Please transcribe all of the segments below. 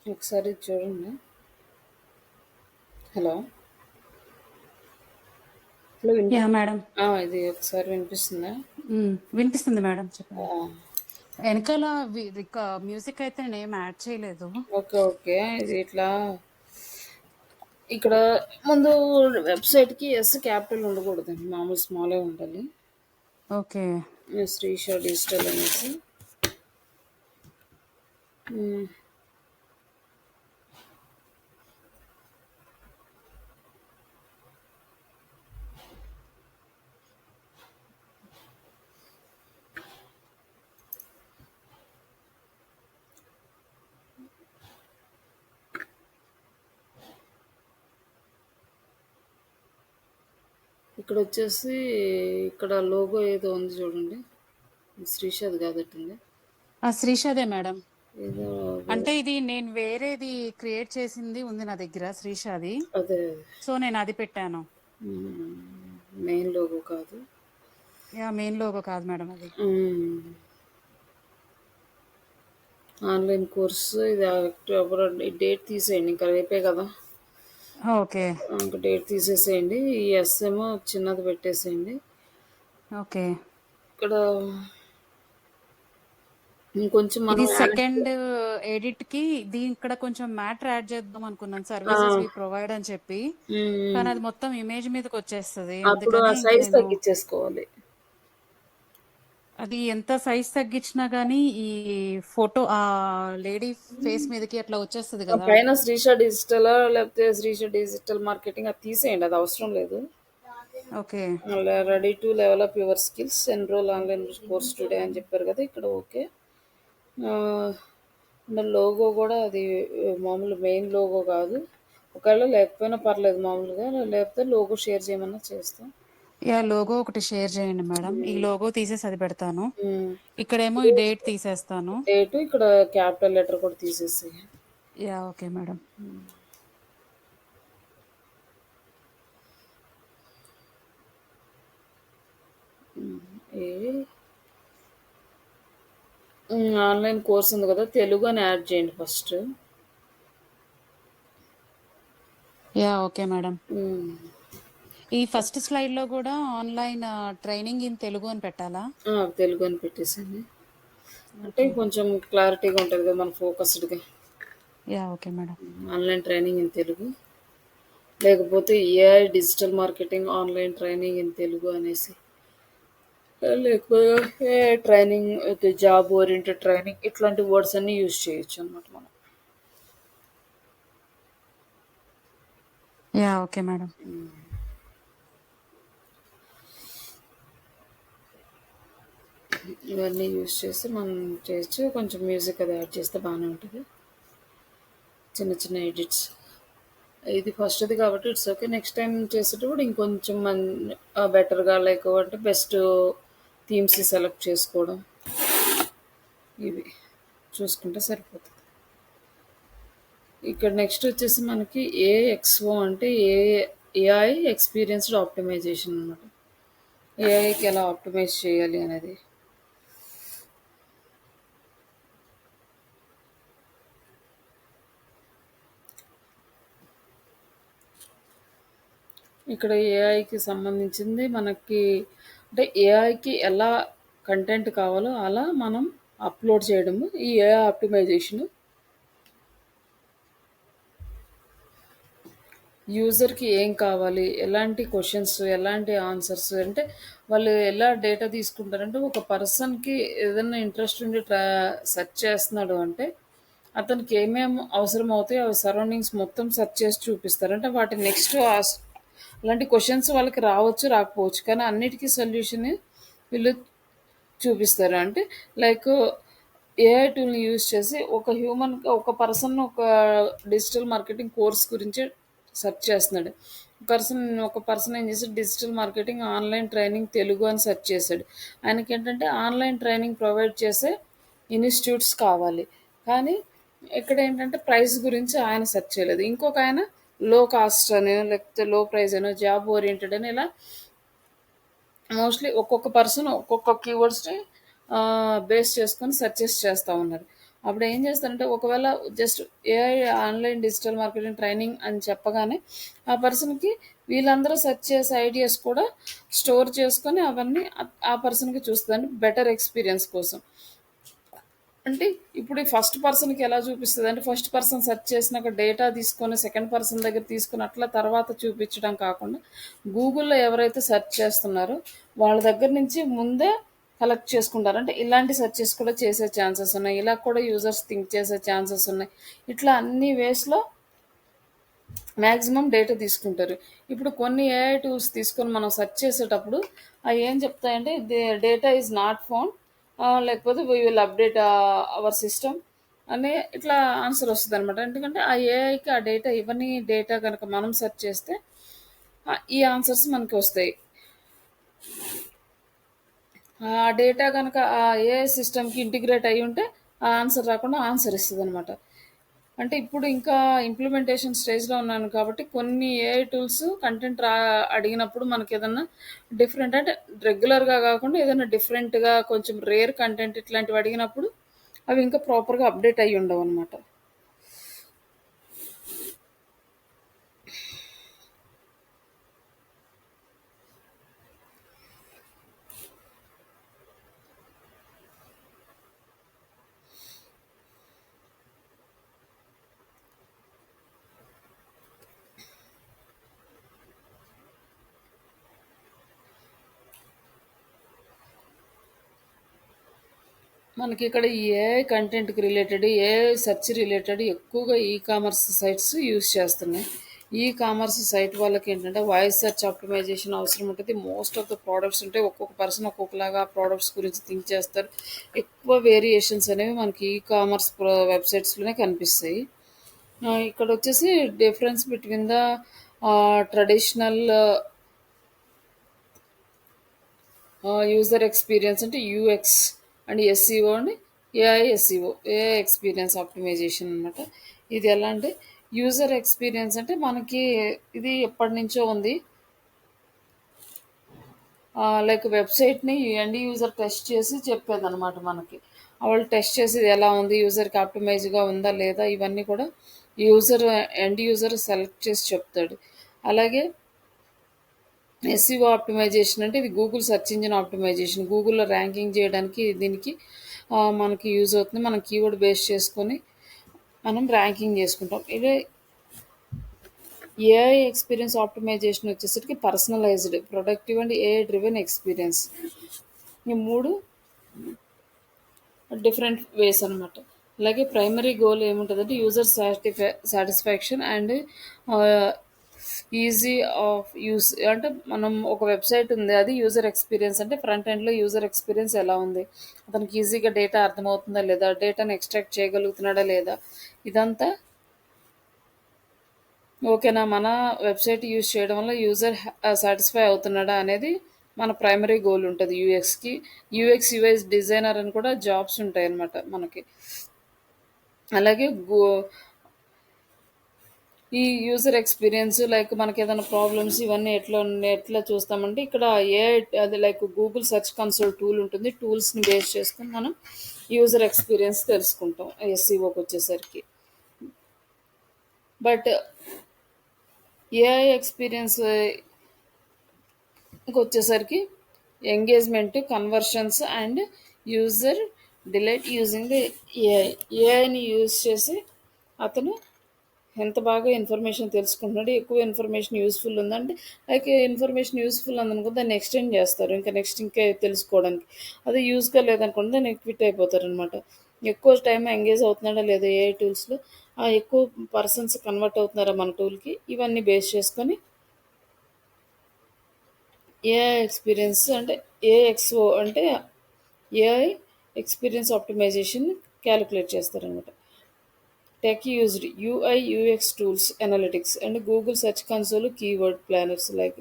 ఒకసారి చూడండి. Hello! Hello yeah! Madam. ఇది ఒకసారి వినిపిస్తుందా? వినిపిస్తుంది మేడం. ఆ! చెప్పండి. ఎనకాల మ్యూజిక్ అయితే నేనేం యాడ్ చేయలేదు. ఓకే. ఓకే. ఇది ఇట్లా ఇక్కడ ముందు వెబ్‌సైట్‌కి ఎస్ క్యాపిటల్ ఉండకూడదండి. మామూలు స్మాలే ఉండాలి. ఓకే. శ్రీష డిజిటల్ అనేసి. హ్మ్. ఇక్కడొచ్చేసి ఇక్కడ లోగో ఏదో ఉంది చూడండి. శ్రీషది కాదట్టుంది. శ్రీషదే మేడం. ఏదో అంటే ఇది నేను వేరేది క్రియేట్ చేసింది ఉంది నా దగ్గర శ్రీషది. అదే సో, నేనది పెట్టాను. మెయిన్ లోగో కాదు. యాహ్! మెయిన్ లోగో కాదు మేడం అది. ఆన్లైన్ కోర్సు ఇది అక్టోబర్ డేట్ తీసేయండి. ఇంకా రేపే కదా. ఓకే. ఇంక డేట్ తీసేసేయండి. ఈ ఎస్ ఏమో చిన్నది పెట్టేసేయండి. ఓకే. ఇక్కడ ఇంకొంచెం ఇది మనం సెకండ్ ఎడిట్‌కి ఇక్కడ కొంచెం మ్యాటర్ యాడ్ చేద్దాం అనుకున్నాను. ఆ, సర్వీసెస్ వి ప్రొవైడ్ అని చెప్పి. మ్మ్. కానీ అది మొత్తం ఇమేజ్ మీదకొచ్చేస్తది. అప్పుడు ఆ అందుకని ఇంక సైజ్ నేను తగ్గించేసుకోవాలి. అది ఎంత సైజ్ తగ్గించినా గానీ ఈ ఫోటో లేడీ ఫేస్ మీదకి అట్లా వచ్చేస్తది ఆ కదా! పైన శ్రీష డిజిటల్ లేకపోతే శ్రీష డిజిటల్ మార్కెటింగ్ అది తీసేయండి. అది అవసరం లేదు. Okay. Ready to develop your skills enrol online course today అని చెప్పారు కదా. ఇక్కడ ఓకే. లోగో కూడా అది మామూలు మెయిన్ లోగో కాదు. ఒకవేళ లేకపోయినా పర్లేదు మామూలుగా. లేకపోతే లోగో షేర్ చేయమన్నా చేస్తాం. యాహ్! లోగో ఒకటి షేర్ చేయండి మేడం. ఈ లోగో తీసేసి అది పెడతాను. ఇక్కడేమో ఈ డేట్ తీసేస్తాను. డేటు ఇక్కడ క్యాపిటల్ లెటర్ కూడా తీసేసి. Yeah! Okay madam. Online course ఉంది కదా, తెలుగు అని యాడ్ చేయండి ఫస్ట్. యాహ్! Okay madam. ఈ ఫస్ట్ స్లైడ్‌లో గూడా ఆన్‌లైన్ ట్రైనింగ్ ఇన్ తెలుగు అని పెట్టాలా? తెలుగు అని పెట్టేసండి. అంటే ఓకే. కొంచెం క్లారిటీగా ఉంటుంది కదా, మన ఫోకస్డ్గా. Yeah! Okay madam. Online training in Telugu, లేకపోతే AI digital marketing online training in Telugu అనేసి, లేకపోతే ట్రైనింగ్ జాబ్ ఓరియంటెడ్ ట్రైనింగ్, ఇట్లాంటి వర్డ్స్ అన్ని యూజ్ చేయొచ్చు అనమాట మనం. యాహ్! Okay madam. ఇవన్నీ యూజ్ చేసి మనం చేయొచ్చు. కొంచెం మ్యూజిక్ అది యాడ్ చేస్తే బాగానే ఉంటుంది. చిన్న చిన్న ఎడిట్స్. ఇది ఫస్ట్ది కాబట్టి ఇట్స్ ఓకే. నెక్స్ట్ టైం చేసేటప్పుడు ఇంకొంచెం బెటర్గా లేకపోతే బెస్ట్ థీమ్స్ సెలెక్ట్ చేసుకోవడం, ఇవి చూసుకుంటే సరిపోతుంది. ఇక్కడ నెక్స్ట్ వచ్చేసి మనకి ఏఎక్స్ఓ అంటే ఏఐ ఎక్స్పీరియన్స్డ్ ఆప్టిమైజేషన్ అనమాట. ఏఐకి ఎలా ఆప్టిమైజ్ చేయాలి అనేది. ఇక్కడ ఏఐకి సంబంధించింది మనకి, అంటే ఏఐకి ఎలా కంటెంట్ కావాలో అలా మనం అప్లోడ్ చేయడము ఈ ఏఐ ఆప్టిమైజేషన్. యూజర్కి ఏం కావాలి, ఎలాంటి క్వశ్చన్స్, ఎలాంటి ఆన్సర్స్, అంటే వాళ్ళు ఎలా డేటా తీసుకుంటారంటే, ఒక పర్సన్కి ఏదైనా ఇంట్రెస్ట్ ఉండి సెర్చ్ చేస్తున్నాడు అంటే అతనికి ఏమేమి అవసరం అవుతాయో అవి సరౌండింగ్స్ మొత్తం సెర్చ్ చేసి చూపిస్తారు. అంటే వాటి నెక్స్ట్ అలాంటి క్వశ్చన్స్ వాళ్ళకి రావచ్చు రాకపోవచ్చు, కానీ అన్నిటికీ సొల్యూషన్ వీళ్ళు చూపిస్తారు. అంటే లైక్ ఏఐ టూల్ని యూజ్ చేసి ఒక పర్సన్ ఒక డిజిటల్ మార్కెటింగ్ కోర్స్ గురించి సెర్చ్ చేస్తున్నాడు. ఒక పర్సన్ ఏం చేసి digital marketing online training Telugu అని సెర్చ్ చేశాడు. ఆయనకి ఏంటంటే ఆన్లైన్ ట్రైనింగ్ ప్రొవైడ్ చేసే ఇన్స్టిట్యూట్స్ కావాలి, కానీ ఇక్కడ ఏంటంటే ప్రైస్ గురించి ఆయన సెర్చ్ చేయలేదు. ఇంకొక ఆయన లో కాస్ట్ అని, లేకపోతే లో ప్రైస్ అనో, జాబ్ ఓరియంటెడ్ అని, ఇలా మోస్ట్లీ ఒక్కొక్క పర్సన్ ఒక్కొక్క కీవర్డ్స్ని బేస్ చేసుకొని సెర్చెస్ చేస్తూ ఉన్నారు. అప్పుడు ఏం చేస్తారంటే ఒకవేళ just AI online digital marketing training అని చెప్పగానే ఆ పర్సన్కి వీళ్ళందరూ సెర్చ్ చేసే ఐడియాస్ కూడా స్టోర్ చేసుకొని అవన్నీ ఆ పర్సన్కి చూస్తుంది బెటర్ ఎక్స్పీరియన్స్ కోసం. అంటే ఇప్పుడు ఈ ఫస్ట్ పర్సన్‌కి ఎలా చూపిస్తది అంటే, ఫస్ట్ పర్సన్ సెర్చ్ చేసినాక డేటా తీసుకొని, సెకండ్ పర్సన్ దగ్గర తీసుకొని, అట్లా తర్వాత చూపించడం కాకుండా, గూగుల్‌లో ఎవరైతే సెర్చ్ చేస్తున్నారో, వాళ్ళ దగ్గర నుంచి ముందే కలెక్ట్ చేసుకుంటారు. అంటే ఇలాంటి సెర్చెస్ కూడా చేసే ఛాన్సెస్ ఉన్నాయి. ఇలా కూడా యూజర్స్ థింక్ చేసే ఛాన్సెస్ ఉన్నాయి. ఇట్లా అన్ని వేస్‌లో మాక్సిమం డేటా తీసుకుంటారు. ఇప్పుడు కొన్ని ఏఐ టూల్స్ తీసుకొని మనం సెర్చ్ చేసేటప్పుడు అవి ఏం చెప్తాయంటే డేటా ఈజ్ నాట్ ఫౌండ్, లేకపోతే we will update our system అని ఇట్లా ఆన్సర్ వస్తుంది అనమాట. ఎందుకంటే ఆ ఏఐకి ఆ డేటా ఇవన్నీ డేటా కనుక మనం సెర్చ్ చేస్తే ఈ ఆన్సర్స్ మనకి వస్తాయి. ఆ డేటా కనుక ఆ ఏఐ సిస్టమ్కి ఇంటిగ్రేట్ అయ్యి ఉంటే ఆ ఆన్సర్ రాకుండా ఆన్సర్ ఇస్తుంది అనమాట. అంటే ఇప్పుడు ఇంకా ఇంప్లిమెంటేషన్ స్టేజ్లో ఉన్నాను కాబట్టి కొన్ని ఏఐ టూల్స్ కంటెంట్ అడిగినప్పుడు మనకి ఏదన్నా డిఫరెంట్ అంటే రెగ్యులర్గా కాకుండా ఏదైనా డిఫరెంట్గా కొంచెం రేర్ కంటెంట్ ఇట్లాంటివి అడిగినప్పుడు అవి ఇంకా ప్రాపర్గా అప్డేట్ అయ్యి ఉండవు అనమాట. మనకి ఇక్కడ ఈ ఏఐ కంటెంట్కి రిలేటెడ్ ఏఐ సెర్చ్ రిలేటెడ్ ఎక్కువగా ఈ కామర్స్ సైట్స్ యూస్ చేస్తున్నాయి. ఈ కామర్స్ సైట్ వాళ్ళకి ఏంటంటే వాయిస్ సెర్చ్ ఆప్టిమైజేషన్ అవసరం ఉంటుంది. మోస్ట్ ఆఫ్ ద ప్రోడక్ట్స్ ఉంటే ఒక్కొక్క పర్సన్ ఒక్కొక్కలాగా ప్రోడక్ట్స్ గురించి థింక్ చేస్తారు. ఎక్కువ వేరియేషన్స్ అనేవి మనకి ఈ కామర్స్ వెబ్సైట్స్లోనే కనిపిస్తాయి. ఇక్కడ వచ్చేసి difference between the traditional user experience అంటే UX and SEO and AI SEO AI experience optimization అనమాట. ఇది ఎలా అంటే యూజర్ ఎక్స్పీరియన్స్ అంటే మనకి ఇది ఎప్పటి నుంచో ఉంది. లైక్ వెబ్సైట్ని ఎండ్ యూజర్ టెస్ట్ చేసి చెప్పేదన్నమాట మనకి. వాళ్ళు టెస్ట్ చేసి ఇది ఎలా ఉంది, యూజర్కి ఆప్టిమైజ్గా ఉందా లేదా, ఇవన్నీ కూడా ఎండ్ యూజర్ సెలెక్ట్ చేసి చెప్తాడు. అలాగే ఎస్ఈఓ ఆప్టిమైజేషన్ అంటే ఇది గూగుల్ సెర్చ్ ఇంజిన్ ఆప్టిమైజేషన్. గూగుల్లో ర్యాంకింగ్ చేయడానికి దీనికి మనకి యూజ్ అవుతుంది. మనం కీవర్డ్ బేస్ చేసుకొని మనం ర్యాంకింగ్ చేసుకుంటాం. ఇదే ఏఐ ఎక్స్పీరియన్స్ ఆప్టిమైజేషన్ వచ్చేసరికి personalised, productive and AI driven experience. ఈ మూడు డిఫరెంట్ వేస్ అనమాట. అలాగే ప్రైమరీ గోల్ ఏముంటుందంటే user satisfaction and easy of use. అంటే మనం ఒక వెబ్సైట్ ఉంది, అది యూజర్ ఎక్స్పీరియన్స్ అంటే ఫ్రంట్ ఎండ్లో యూజర్ ఎక్స్పీరియన్స్ ఎలా ఉంది, అతనికి ఈజీగా డేటా అర్థమవుతుందా లేదా, డేటాను ఎక్స్ట్రాక్ట్ చేయగలుగుతున్నాడా లేదా, ఇదంతా ఓకేనా, మన వెబ్సైట్ యూజ్ చేయడం వల్ల యూజర్ సాటిస్ఫై అవుతున్నాడా అనేది మన ప్రైమరీ గోల్ ఉంటుంది యూఎక్స్కి. యూఎక్స్ యూఎస్ డిజైనర్ అని కూడా జాబ్స్ ఉంటాయి అన్నమాట మనకి. అలాగే ఈ యూజర్ ఎక్స్పీరియన్స్ లైక్ మనకి ఏదైనా ప్రాబ్లమ్స్ ఇవన్నీ ఎట్లా చూస్తామంటే ఇక్కడ ఏ అది like Google search console tool ఉంటుంది. టూల్స్ని బేస్ చేసుకొని మనం యూజర్ ఎక్స్పీరియన్స్ తెలుసుకుంటాం ఎస్సీఓకి వచ్చేసరికి. బట్ ఏఐ ఎక్స్పీరియన్స్ వచ్చేసరికి engagement, conversions and user delight using the AI. ఏఐని యూజ్ చేసి అతను ఎంత బాగా ఇన్ఫర్మేషన్ తెలుసుకుంటున్నాడు, ఎక్కువ ఇన్ఫర్మేషన్ యూస్ఫుల్ ఉందంటే లైక్ ఇన్ఫర్మేషన్ యూస్ఫుల్ ఉందనుకో దాన్ని ఎక్స్టెండ్ చేస్తారు ఇంకా నెక్స్ట్ ఇంకా తెలుసుకోవడానికి. అది యూస్గా లేదనుకోండి దాన్ని క్విట్ అయిపోతారు అనమాట. ఎక్కువ టైం ఎంగేజ్ అవుతున్నాడా లేదా ఏఐ టూల్స్లో, ఎక్కువ పర్సన్స్ కన్వర్ట్ అవుతున్నారా మన టూల్కి, ఇవన్నీ బేస్ చేసుకొని ఏఐ ఎక్స్పీరియన్స్ అంటే ఏఎక్స్ఓ అంటే ఏఐ ఎక్స్పీరియన్స్ ఆప్టిమైజేషన్ క్యాలిక్యులేట్ చేస్తారనమాట. Tech used UI UX tools analytics and Google search console keyword planners. Like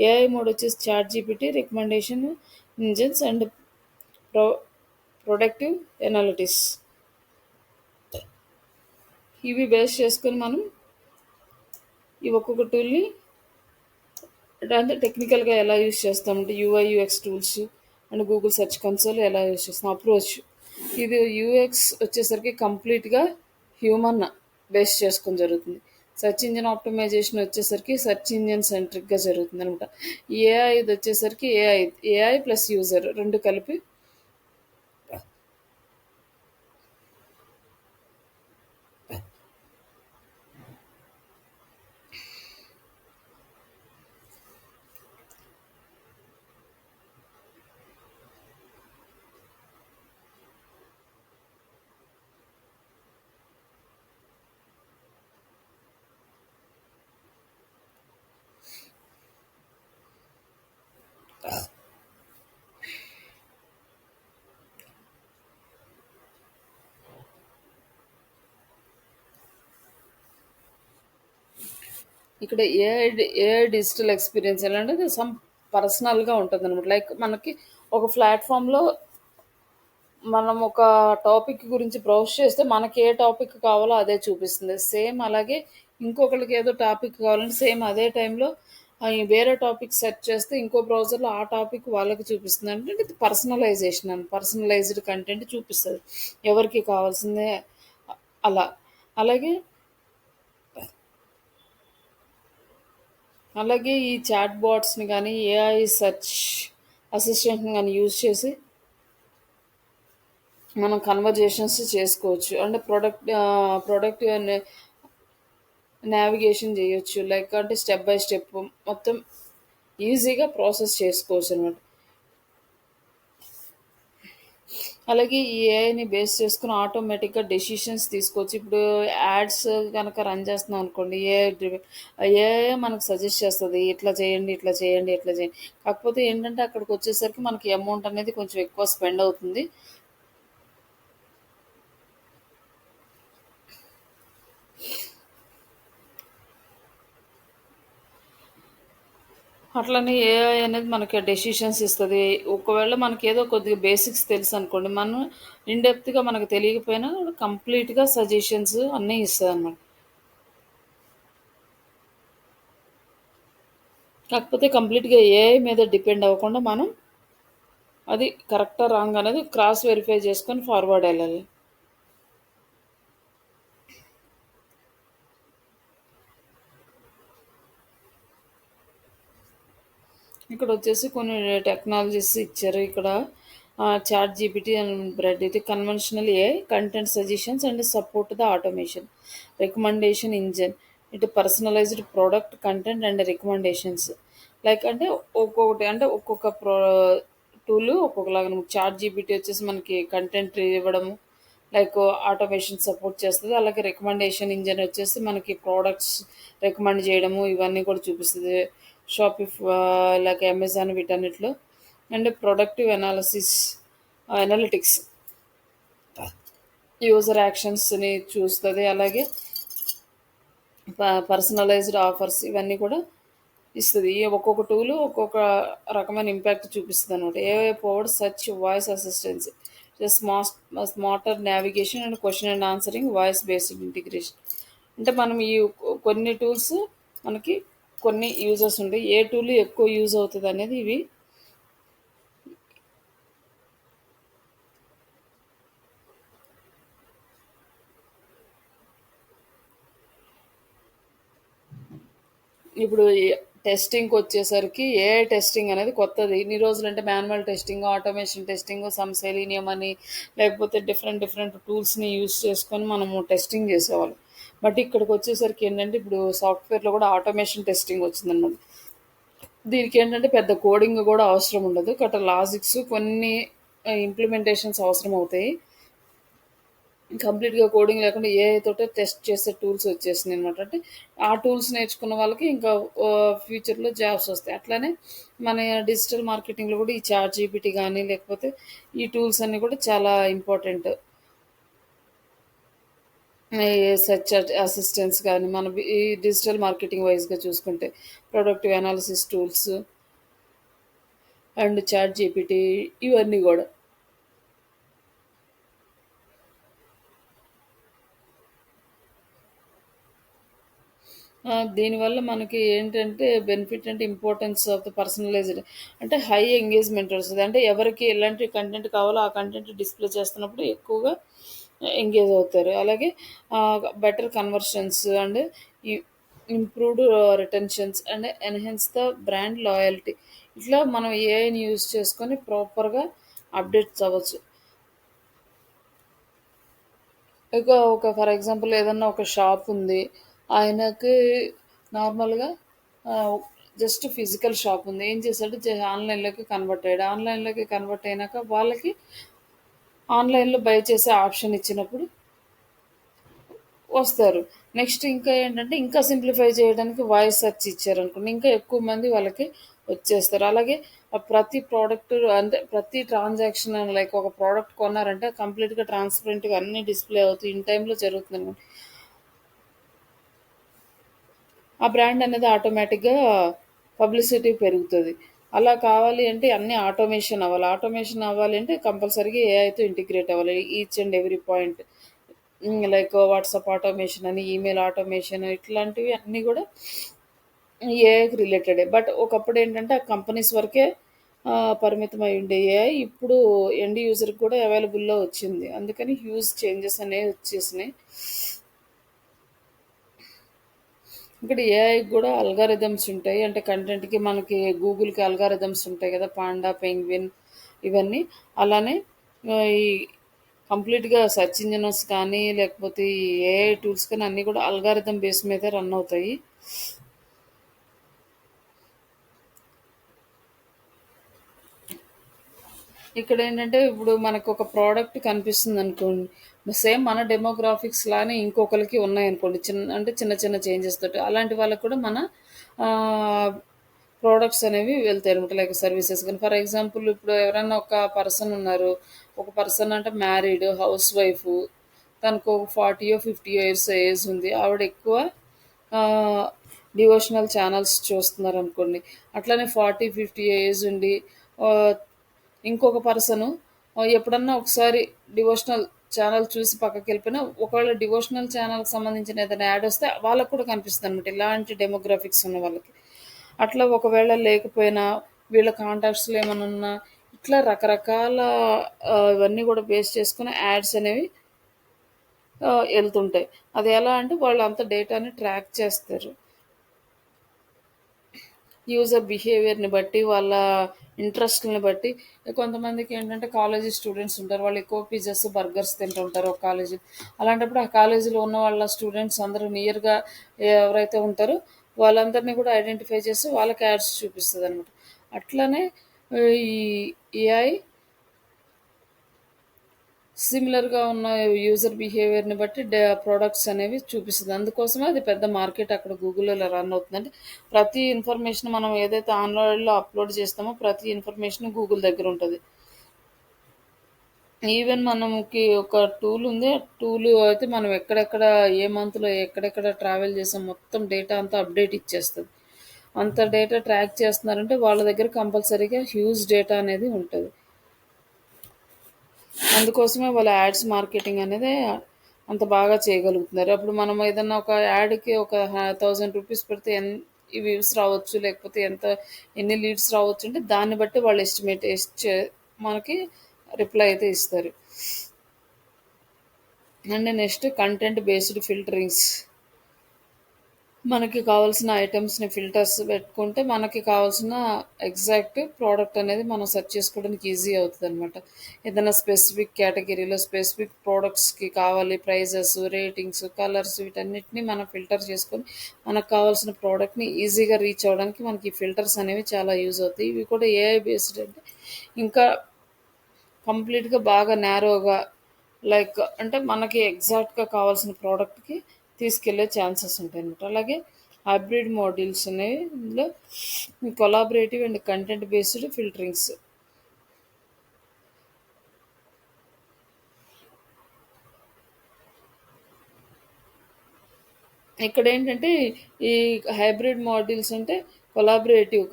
AI mode వచ్చేసి ChatGPT, recommendation engines and pro productive analytics. ఇవి base చేసుకొని మనం ఈ ఒక్కొక్క టూల్ని అంటే టెక్నికల్గా ఎలా యూస్ చేస్తామంటే UI UX tools and Google search console ఎలా యూస్ చేస్తాం, అప్రోచ్ ఇది యూఎక్స్ వచ్చేసరికి కంప్లీట్గా హ్యూమన్ బేస్ చేసుకొని జరుగుతుంది. సెర్చ్ ఇంజిన్ ఆప్టిమైజేషన్ వచ్చేసరికి సెర్చ్ ఇంజిన్ సెంట్రిక్గా జరుగుతుంది అనమాట. ఏఐ ఇది వచ్చేసరికి ఏఐ ప్లస్ యూజర్ రెండు కలిపి ఇక్కడ ఏఐ డిజిటల్ ఎక్స్పీరియన్స్ ఎలా అంటే సమ్ పర్సనల్గా ఉంటుంది అనమాట. లైక్ మనకి ఒక ప్లాట్ఫామ్లో మనం ఒక టాపిక్ గురించి బ్రౌజ్ చేస్తే మనకి ఏ టాపిక్ కావాలో అదే చూపిస్తుంది. సేమ్ అలాగే ఇంకొకరికి ఏదో టాపిక్ కావాలంటే సేమ్ అదే టైంలో వేరే టాపిక్ సెర్చ్ చేస్తే ఇంకో బ్రౌజర్లో ఆ టాపిక్ వాళ్ళకి చూపిస్తుంది. అంటే ఇది పర్సనలైజేషన్ అని పర్సనలైజ్డ్ కంటెంట్ చూపిస్తుంది ఎవరికి కావాల్సిందే అలా. అలాగే అలాగే ఈ చాట్ బాట్స్ని కానీ ఏఐ సెర్చ్ అసిస్టెంట్ని కానీ యూజ్ చేసి మనం కన్వర్జేషన్స్ చేసుకోవచ్చు. అంటే ప్రొడక్ట్ నావిగేషన్ చేయొచ్చు. లైక్ అంటే స్టెప్ బై స్టెప్ మొత్తం ఈజీగా ప్రాసెస్ చేసుకోవచ్చు అనమాట. అలాగే ఈ ఏఐని బేస్ చేసుకుని ఆటోమేటిక్గా డెసిషన్స్ తీసుకోవచ్చు. ఇప్పుడు యాడ్స్ కనుక రన్ చేస్తున్నాం అనుకోండి, ఏఐ మనకు సజెస్ట్ చేస్తుంది ఇట్లా చేయండి, ఇట్లా చేయండి, ఇట్లా చేయండి. కాకపోతే ఏంటంటే అక్కడికి వచ్చేసరికి మనకి అమౌంట్ అనేది కొంచెం ఎక్కువ స్పెండ్ అవుతుంది. అట్లనే ఏఐ అనేది మనకి డెసిషన్స్ ఇస్తుంది. ఒకవేళ మనకి ఏదో కొద్దిగా బేసిక్స్ తెలుసు అనుకోండి, మనం ఇన్‌డెప్త్‌గా మనకు తెలియకపోయినా కంప్లీట్‌గా సజెషన్స్ అన్నీ ఇస్తుంది అనమాట. కాకపోతే కంప్లీట్‌గా ఏఐ మీద డిపెండ్ అవ్వకుండా మనం అది కరెక్టా రాంగ్ అనేది క్రాస్ వెరిఫై చేసుకొని ఫార్వర్డ్ వెళ్ళాలి. ఇక్కడ వచ్చేసి కొన్ని టెక్నాలజీస్ ఇచ్చారు. ఇక్కడ చాట్ జీపీటీ అండ్ బ్రెడ్ ఇది conventional AI content suggestions and support the automation recommendation engine ఇటు personalized product content and recommendations. Like అంటే ఒక్కొక్కటి అంటే ఒక్కొక్క టూల్ ఒక్కొక్కలాగా చాట్ జీపీటీ వచ్చేసి మనకి కంటెంట్ ఇవ్వడము లైక్ ఆటోమేషన్ సపోర్ట్ చేస్తుంది. అలాగే రికమెండేషన్ ఇంజిన్ వచ్చేసి మనకి ప్రోడక్ట్స్ రికమెండ్ చేయడము ఇవన్నీ కూడా చూపిస్తుంది. లైక్ అమెజాన్ వీటన్నిటిలో. అండ్ ప్రొడక్టివ్ అనలిటిక్స్ యూజర్ యాక్షన్స్ని చూస్తుంది. అలాగే పర్సనలైజ్డ్ ఆఫర్స్ ఇవన్నీ కూడా ఇస్తుంది. ఈ ఒక్కొక్క టూలు ఒక్కొక్క రకమైన ఇంపాక్ట్ చూపిస్తుంది అనమాట. AI powered search voice assistance smarter navigation and question and answering voice based integration. అంటే మనం ఈ కొన్ని టూల్స్ మనకి కొన్ని యూజర్స్ ఉంటాయి. ఏ టూల్ ఎక్కువ యూజ్ అవుతుంది అనేది ఇవి. ఇప్పుడు టెస్టింగ్కి వచ్చేసరికి ఏఐ టెస్టింగ్ అనేది కొత్తది. ఇన్ని రోజులు అంటే manual testing, automation testing, some selenium అని లేకపోతే డిఫరెంట్ డిఫరెంట్ టూల్స్ని యూస్ చేసుకొని మనము టెస్టింగ్ చేసేవాళ్ళం. బట్ ఇక్కడికి వచ్చేసరికి ఏంటంటే ఇప్పుడు సాఫ్ట్వేర్లో కూడా ఆటోమేషన్ టెస్టింగ్ వచ్చిందన్నమాట. దీనికి ఏంటంటే పెద్ద కోడింగ్ కూడా అవసరం ఉండదు. లాజిక్స్ కొన్ని ఇంప్లిమెంటేషన్స్ అవసరం అవుతాయి. కంప్లీట్గా కోడింగ్ లేకుండా ఏఐ తోటే టెస్ట్ చేసే టూల్స్ వచ్చేసినాయి అనమాట. అంటే ఆ టూల్స్ నేర్చుకున్న వాళ్ళకి ఇంకా ఫ్యూచర్లో జాబ్స్ వస్తాయి. అట్లానే మన డిజిటల్ మార్కెటింగ్లో కూడా ఈ చాట్ జీపీటీ కానీ లేకపోతే ఈ టూల్స్ అన్నీ కూడా చాలా ఇంపార్టెంట్. సెర్చ్ అసిస్టెంట్స్ కానీ మన ఈ డిజిటల్ మార్కెటింగ్ వైజ్గా చూసుకుంటే productive analysis tools and ChatGPT ఇవన్నీ కూడా. దీనివల్ల మనకి ఏంటంటే బెనిఫిట్ అంటే ఇంపార్టెన్స్ ఆఫ్ ద పర్సనలైజ్డ్ అంటే హై ఎంగేజ్‌మెంట్ వస్తది. అంటే ఎవరికి ఎలాంటి కంటెంట్ కావాలో ఆ కంటెంట్ డిస్‌ప్లే చేస్తున్నప్పుడు ఎక్కువగా ఎంగేజ్ అవుతారు. అలాగే better conversions and E improved retentions and enhance the brand loyalty. ఇట్లా మనం ఏఐని యూజ్ చేసుకొని ప్రాపర్‌గా అప్డేట్స్ అవ్వచ్చు. ఇక ఫర్ ఎగ్జాంపుల్ ఏదన్నా ఒక షాప్ ఉంది. ఆయనకి నార్మల్‌గా జస్ట్ ఫిజికల్ షాప్ ఉంది. ఏం చేశాడు ఆన్‌లైన్‌లోకి కన్వర్ట్ అయ్యాడు. ఆన్‌లైన్‌లోకి కన్వర్ట్ అయినాక వాళ్ళకి ఆన్‌లైన్‌లో బై చేసే ఆప్షన్ ఇచ్చినప్పుడు వస్తారు. నెక్స్ట్ ఇంకా ఏంటంటే ఇంకా సింప్లిఫై చేయడానికి వాయిస్ సెర్చ్ ఇచ్చారనుకోండి. ఇంకా ఎక్కువ మంది వాళ్ళకి వచ్చేస్తారు. అలాగే ప్రతి ప్రోడక్ట్ అంటే ప్రతి ట్రాన్సాక్షన్ లైక్ ఒక ప్రోడక్ట్ కొన్నారంటే కంప్లీట్‌గా ట్రాన్స్‌పరెంట్‌గా అన్నీ డిస్‌ప్లే అవుతాయి. ఇన్ టైమ్‌లో జరుగుతుందనమాట. ఆ బ్రాండ్ అనేది ఆటోమేటిక్‌గా పబ్లిసిటీ పెరుగుతది. అలా కావాలి అంటే అన్నీ ఆటోమేషన్ అవ్వాలి. ఆటోమేషన్ అవ్వాలి అంటే కంపల్సరీగా ఏఐతో ఇంటిగ్రేట్ అవ్వాలి. Each and every point. Like WhatsApp automation అని, ఈమెయిల్ ఆటోమేషన్ ఇట్లాంటివి అన్నీ గూడా ఏఐకి రిలేటెడే. బట్ ఒకప్పుడు ఏంటంటే ఆ కంపెనీస్ వరకే పరిమితం అయి ఉండే ఏఐ ఇప్పుడు ఎండ్ యూజర్‌కి కూడా అవైలబుల్‌లో వచ్చింది. అందుకని హ్యూజ్ చేంజెస్ అనేవి వచ్చేసినాయి. ఇక్కడ ఏఐకి గూడా అల్గారిథమ్స్ ఉంటాయి. అంటే కంటెంట్‌కి మనకి గూగుల్‌కి అల్గారిథమ్స్ ఉంటాయి గదా! పాండా, పెంగ్విన్ ఇవన్నీ. అలానే ఈ కంప్లీట్‌గా సెర్చ్ ఇంజిన్స్ కానీ, లేకపోతే ఈ ఏఐ టూల్స్ కానీ అన్నీ గూడా అల్గారిథమ్ బేస్ మీదే రన్ అవుతాయి. ఇక్కడేంటంటే ఇప్పుడు మనకొక ప్రోడక్ట్ కనిపిస్తుందనుకోండి. సేమ్ మన డెమోగ్రాఫిక్స్ లానే ఇంకొకళ్ళకి ఉన్నాయనుకోండి. చిన్న చిన్న చేంజెస్ తోటి. అలాంటి వాళ్ళకి కూడా మన ఆహ్, ప్రొడక్ట్స్ అనేవి వెళ్తాయనమాట. లైక్ సర్వీసెస్ గాని. ఫర్ ఎగ్జాంపుల్ ఇప్పుడు ఎవరైనా ఒక పర్సన్ ఉన్నారు. ఒక పర్సన్ అంటే మ్యారీడ్, హౌస్ వైఫు. తనకు ఒక 40 50 ఇయర్స్ ఏజ్ ఉంది. ఆవిడ ఎక్కువ ఆహ్, డివోషనల్ ఛానెల్స్ చూస్తున్నారనుకోండి. అట్లనే 40, 50 ఏజ్ ఉండి ఆహ్, ఇంకొక పర్సను ఎప్పుడన్నా ఒకసారి డివోషనల్ ఛానెల్ చూసి పక్కకెళ్ళిపోయినా, ఒకవేళ డివోషనల్ ఛానెల్‌కి సంబంధించిన ఏదైనా యాడ్ వస్తే వాళ్ళకి కూడా కనిపిస్తదనమాట. ఇలాంటి డెమోగ్రాఫిక్స్ ఉన్న వాళ్ళకి. అట్లా ఒకవేళ లేకపోయినా, వీళ్ళ కాంటాక్ట్స్‌లో ఏమన్నా ఉన్నా, ఇట్లా రకరకాల ఇవన్నీ కూడా బేస్ చేసుకొని యాడ్స్ అనేవి ఎళ్తుంటాయి. అది ఎలా అంటే వాళ్ళంతా డేటాని ట్రాక్ చేస్తారు. యూజర్ బిహేవియర్‌ని బట్టి, వాళ్ళ ఇంట్రెస్ట్‌లని బట్టి కొంతమందికేంటంటే కాలేజీ స్టూడెంట్స్ ఉంటారు. వాళ్ళు ఎక్కువ పిజ్జాస్, బర్గర్స్ తింటుంటారు ఒక కాలేజీ. అలాంటప్పుడు ఆ కాలేజీలో ఉన్న వాళ్ళ స్టూడెంట్స్ అందరూ నియర్‌గా ఎవరైతే ఉంటారో వాళ్ళందరిని కూడా ఐడెంటిఫై చేసి వాళ్ళకి యాడ్స్ చూపిస్తదనమాట. అట్లనే ఈ ఏఐ సిమిలర్‌గా ఉన్న యూజర్ బిహేవియర్‌ని బట్టి ప్రొడక్ట్స్ అనేవి చూపిస్తది. అందుకోసమే అది పెద్ద మార్కెట్ అక్కడ గూగుల్‌లో ఇలా రన్ అవుతుంది. అంటే ప్రతి ఇన్ఫర్మేషన్ మనం ఏదైతే ఆన్‌లైన్‌లో అప్‌లోడ్ చేస్తామో ప్రతి ఇన్ఫర్మేషన్ గూగుల్ దగ్గర ఉంటది. ఈవెన్ మనకి ఒక టూల్ ఉంది. ఆ టూల్ అయితే మనం ఎక్కడెక్కడ ఏ మంత్‌లో ఎక్కడెక్కడ ట్రావెల్ చేసాం మొత్తం డేటా అంతా అప్డేట్ ఇచ్చేస్తది. అంత డేటా ట్రాక్ చేస్తున్నారంటే వాళ్ళ దగ్గర కంపల్సరీగా హ్యూజ్ డేటా అనేది ఉంటది. అందుకోసమే వాళ్ళ యాడ్స్ మార్కెటింగ్ అనేది అంత బాగా చేయగలుగుతున్నారు. అప్పుడు మనం ఏదన్నా ఒక యాడ్‌కి ఒక 1000 రూపీస్ పెడితే ఈ వ్యూస్ రావచ్చు, లేకపోతే ఎన్ని లీడ్స్ రావచ్చు అంటే దాన్ని బట్టి వాళ్ళు ఎస్టిమేట్ మనకి రిప్లై అయితే ఇస్తారు. And next content based filterings. మనకి కావాల్సిన ఐటెమ్స్‌ని ఫిల్టర్స్ పెట్టుకుంటే, మనకి కావాల్సిన ఎగ్జాక్ట్ ప్రోడక్ట్ అనేది మనం సెర్చ్ చేసుకోవడానికి ఈజీ అవుతదనమాట. ఏదైనా స్పెసిఫిక్ కేటగిరీలో స్పెసిఫిక్ ప్రొడక్ట్స్‌కి కావాలి ప్రైజెస్, రేటింగ్స్, కలర్స్ వీటన్నిటిని మనం ఫిల్టర్ చేసుకొని, మనకు కావాల్సిన ప్రోడక్ట్‌ని ఈజీగా రీచ్ అవ్వడానికి మనకి ఈ ఫిల్టర్స్ అనేవి చాలా యూజ్ అవుతాయి. ఇవి కూడా ఏఐ బేస్డ్ అంటే ఇంకా కంప్లీట్‌గా బాగా నారోగా లైక్ అంటే మనకి ఎగ్జాక్ట్‌గా కావాల్సిన ప్రోడక్ట్‌కి తీసుకెళ్ళే ఛాన్సెస్ ఉంటాయన్నమాట. అలాగే హైబ్రిడ్ మోడల్స్ అనేవి ఇందులో కొలాబరేటివ్ అండ్ కంటెంట్ బేస్డ్ ఫిల్టరింగ్స్. ఇక్కడేంటంటే ఈ హైబ్రిడ్ మాడ్యూల్స్ అంటే కొలాబరేటివ్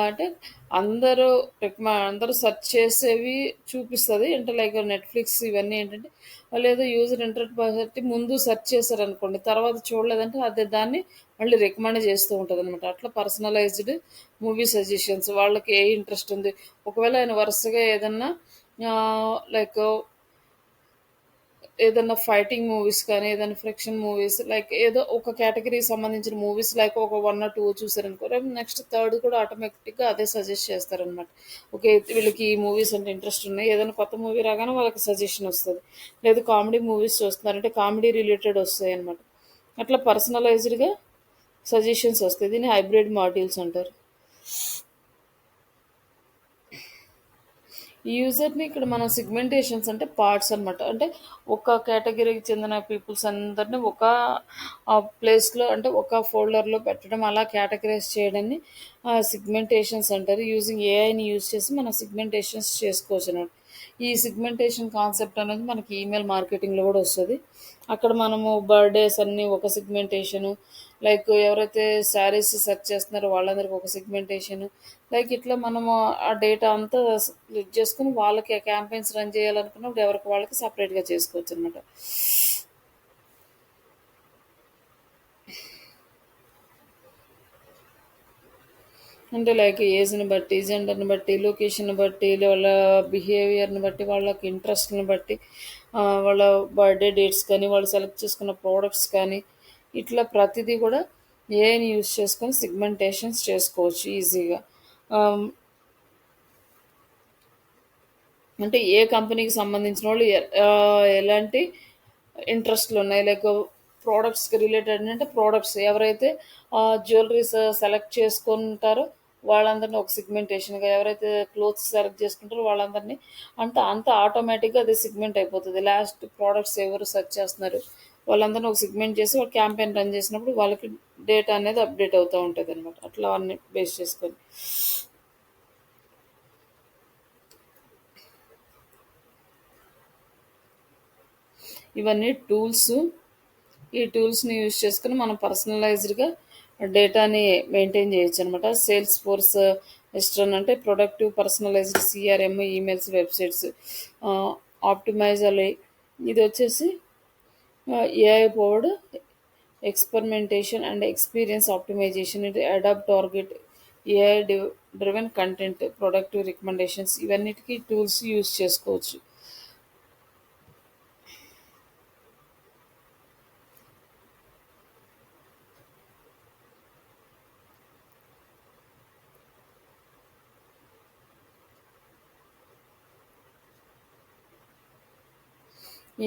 అంటే అందరూ అందరూ సెర్చ్ చేసేవి చూపిస్తది. అంటే లైక్ నెట్‌ఫ్లిక్స్ ఇవన్నీ ఏంటంటే వాళ్ళేదో యూజర్ ఇంటరెస్ట్ బట్టి ముందు సెర్చ్ చేశారనుకోండి. తర్వాత చూడలేదంటే అదే దాన్ని మళ్ళీ రికమెండ్ చేస్తూ ఉంటదనమాట. అట్లా పర్సనలైజ్డ్ మూవీ సజెషన్స్ వాళ్ళకి ఏ ఇంట్రెస్ట్ ఉంది. ఒకవేళ ఆయన వరుసగా ఏదన్నా లైక్ ఏదన్నా ఫైటింగ్ మూవీస్ కానీ, ఏదైనా ఫ్రిక్షన్ మూవీస్ లైక్ ఏదో ఒక కేటగిరీకి సంబంధించిన మూవీస్ లైక్ ఒక 1 ఆర్ 2 చూసారనుకో, రేపు నెక్స్ట్ థర్డ్ కూడా ఆటోమేటిక్‌గా అదే సజెస్ట్ చేస్తారనమాట. ఓకే. వీళ్ళకి ఈ మూవీస్ అంటే ఇంట్రెస్ట్ ఉన్నాయి. ఏదైనా కొత్త మూవీ రాగానే వాళ్ళకి సజెషన్ వస్తది. లేదు కామెడీ మూవీస్ చూస్తున్నారంటే కామెడీ రిలేటెడ్ వస్తాయనమాట. అట్లా పర్సనలైజ్డ్‌గా సజెషన్స్ వస్తాయి. దీన్ని హైబ్రిడ్ మాడ్యూల్స్ అంటారు. ఈ యూజర్‌ని ఇక్కడ మనం సిగ్మెంటేషన్స్ అంటే పార్ట్స్ అనమాట. అంటే ఒక కేటగిరీకి చెందిన పీపుల్స్ అందరిని ఒక ప్లేస్‌లో అంటే ఒక ఫోల్డర్‌లో పెట్టడం, అలా కేటగరైజ్ చేయడాన్ని సిగ్మెంటేషన్స్ అంటారు. యూజింగ్ ఏఐని యూజ్ చేసి మనం సిగ్మెంటేషన్స్ చేసుకోవచ్చనమాట. ఈ సిగ్మెంటేషన్ కాన్సెప్ట్ అనేది మనకి ఈమెయిల్ మార్కెటింగ్‌లో కూడా వస్తది. అక్కడ మనము బర్త్‌డేస్ అన్నీ ఒక సిగ్మెంటేషను, లైక్ ఎవరైతే శారీస్ సెర్చ్ చేస్తున్నారో వాళ్ళందరికి ఒక సిగ్మెంటేషను, లైక్ ఇట్లా మనము ఆ డేటా అంతా స్ప్లిట్ చేసుకొని వాళ్ళకి క్యాంపెయిన్స్ రన్ చేయాలనుకున్నప్పుడు ఎవరికి వాళ్ళకి సపరేట్‌గా చేసుకోవచ్చనమాట. అంటే లైక్ ఏజ్‌ని బట్టి, జెండర్‌ని బట్టి, లొకేషన్‌ని బట్టి, వాళ్ళ బిహేవియర్‌ని బట్టి, వాళ్ళకి ఇంట్రెస్ట్‌ని బట్టి, వాళ్ళ బర్త్‌డే డేట్స్ కానీ, వాళ్ళు సెలెక్ట్ చేసుకున్న ప్రొడక్ట్స్ కానీ, ఇట్లా ప్రతిదీ కూడా ఏఐని యూజ్ చేసుకొని సిగ్మెంటేషన్స్ చేసుకోవచ్చు ఈజీగా. ఆహ్, అంటే ఏ కంపెనీకి సంబంధించిన వాళ్ళు ఎలాంటి ఇంట్రెస్ట్‌లు ఉన్నాయి. లైక్ ప్రొడక్ట్స్‌కి రిలేటెడ్ అంటే ప్రొడక్ట్స్ ఎవరైతే జ్యువెలరీస్ సెలెక్ట్ చేసుకుంటారో వాళ్ళందరిని ఒక సిగ్మెంటేషన్‌గా, ఎవరైతే క్లోత్స్ సెలెక్ట్ చేసుకుంటారో వాళ్ళందరినీ అంతా ఆటోమేటిక్‌గా అది సిగ్మెంట్ అయిపోతది. లాస్ట్ ప్రొడక్ట్స్ ఎవరు సెర్చ్ చేస్తున్నారు వాళ్ళందరిని ఒక సిగ్మెంట్ చేసి ఒక క్యాంపెయిన్ రన్ చేసినప్పుడు వాళ్ళకి డేటా అనేది అప్డేట్ అవుతా ఉంటదనమాట. అట్లా అన్ని బేస్ చేసుకొని. ఇవన్నీ టూల్స్. ఈ టూల్స్‌ని యూజ్ చేసుకొని మనం పర్సనలైజ్డ్‌గా డేటాని మెయింటైన్ చేయొచ్చనమాట. సేల్స్ ఫోర్స్ ఎస్ట్రన్ అంటే productive personalized CRM, emails, websites, ah, Optimizely ఇదొచ్చేసి AI powered experimentation and experience optimization, ఇది adapt target AI driven content, productive recommendations ఇవన్నిటికి టూల్స్ యూజ్ చేసుకోవచ్చు.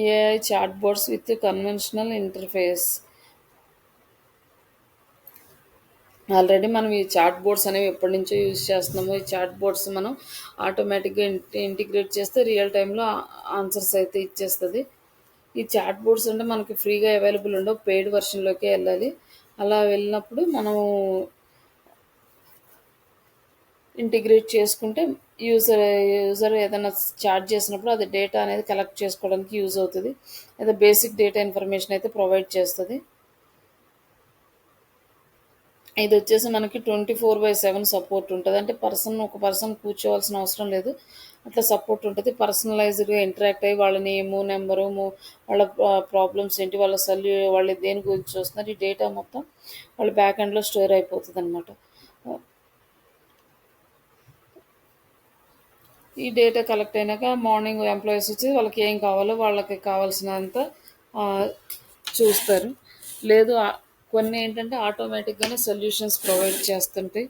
AI chatbots with conventional interface. Already మనం ఈ chat boards అనేవి ఎప్పటినుంచో use చేస్తున్నాము. ఈ చాట్ బోర్డ్స్ మనం ఆటోమేటిక్‌గా ఇంటిగ్రేట్ చేస్తే రియల్ టైమ్‌లో ఆన్సర్స్ అయితే ఇచ్చేస్తది. ఈ చాట్ బోర్డ్స్ అంటే మనకి ఫ్రీగా అవైలబుల్ ఉండవు. పెయిడ్ వెర్షన్‌లోకే వెళ్ళాలి. అలా వెళ్ళినప్పుడు మనం ఇంటిగ్రేట్ చేసుకుంటే యూజర్ ఏదైనా చాట్ చేసినప్పుడు అది డేటా అనేది కలెక్ట్ చేసుకోవడానికి యూజ్ అవుతది. లేదా బేసిక్ డేటా ఇన్ఫర్మేషన్ అయితే ప్రొవైడ్ చేస్తది. ఇదొచ్చేసి మనకి 24/7 సపోర్ట్ ఉంటది. అంటే ఒక పర్సన్ కూర్చోవాల్సిన అవసరం లేదు. అట్లా సపోర్ట్ ఉంటది. పర్సనలైజ్డ్‌గా ఇంటరాక్ట్ అయ్యి వాళ్ళ నేము, నంబరు, వాళ్ళ ప్రాబ్లమ్స్ ఏంటి, వాళ్ళు దేని గురించి చూస్తున్నారు, ఈ డేటా మొత్తం వాళ్ళ బ్యాక్ ఎండ్‌లో స్టోర్ అయిపోతదనమాట. ఈ డేటా కలెక్ట్ అయినాక మార్నింగ్ ఎంప్లాయీస్ వచ్చి వాళ్ళకి ఏం కావాలో వాళ్ళకి కావాల్సినంత ఆహ్, చూస్తారు. లేదు కొన్ని ఏంటంటే ఆటోమేటిక్‌గానే సొల్యూషన్స్ ప్రొవైడ్ చేస్తుంటాయి.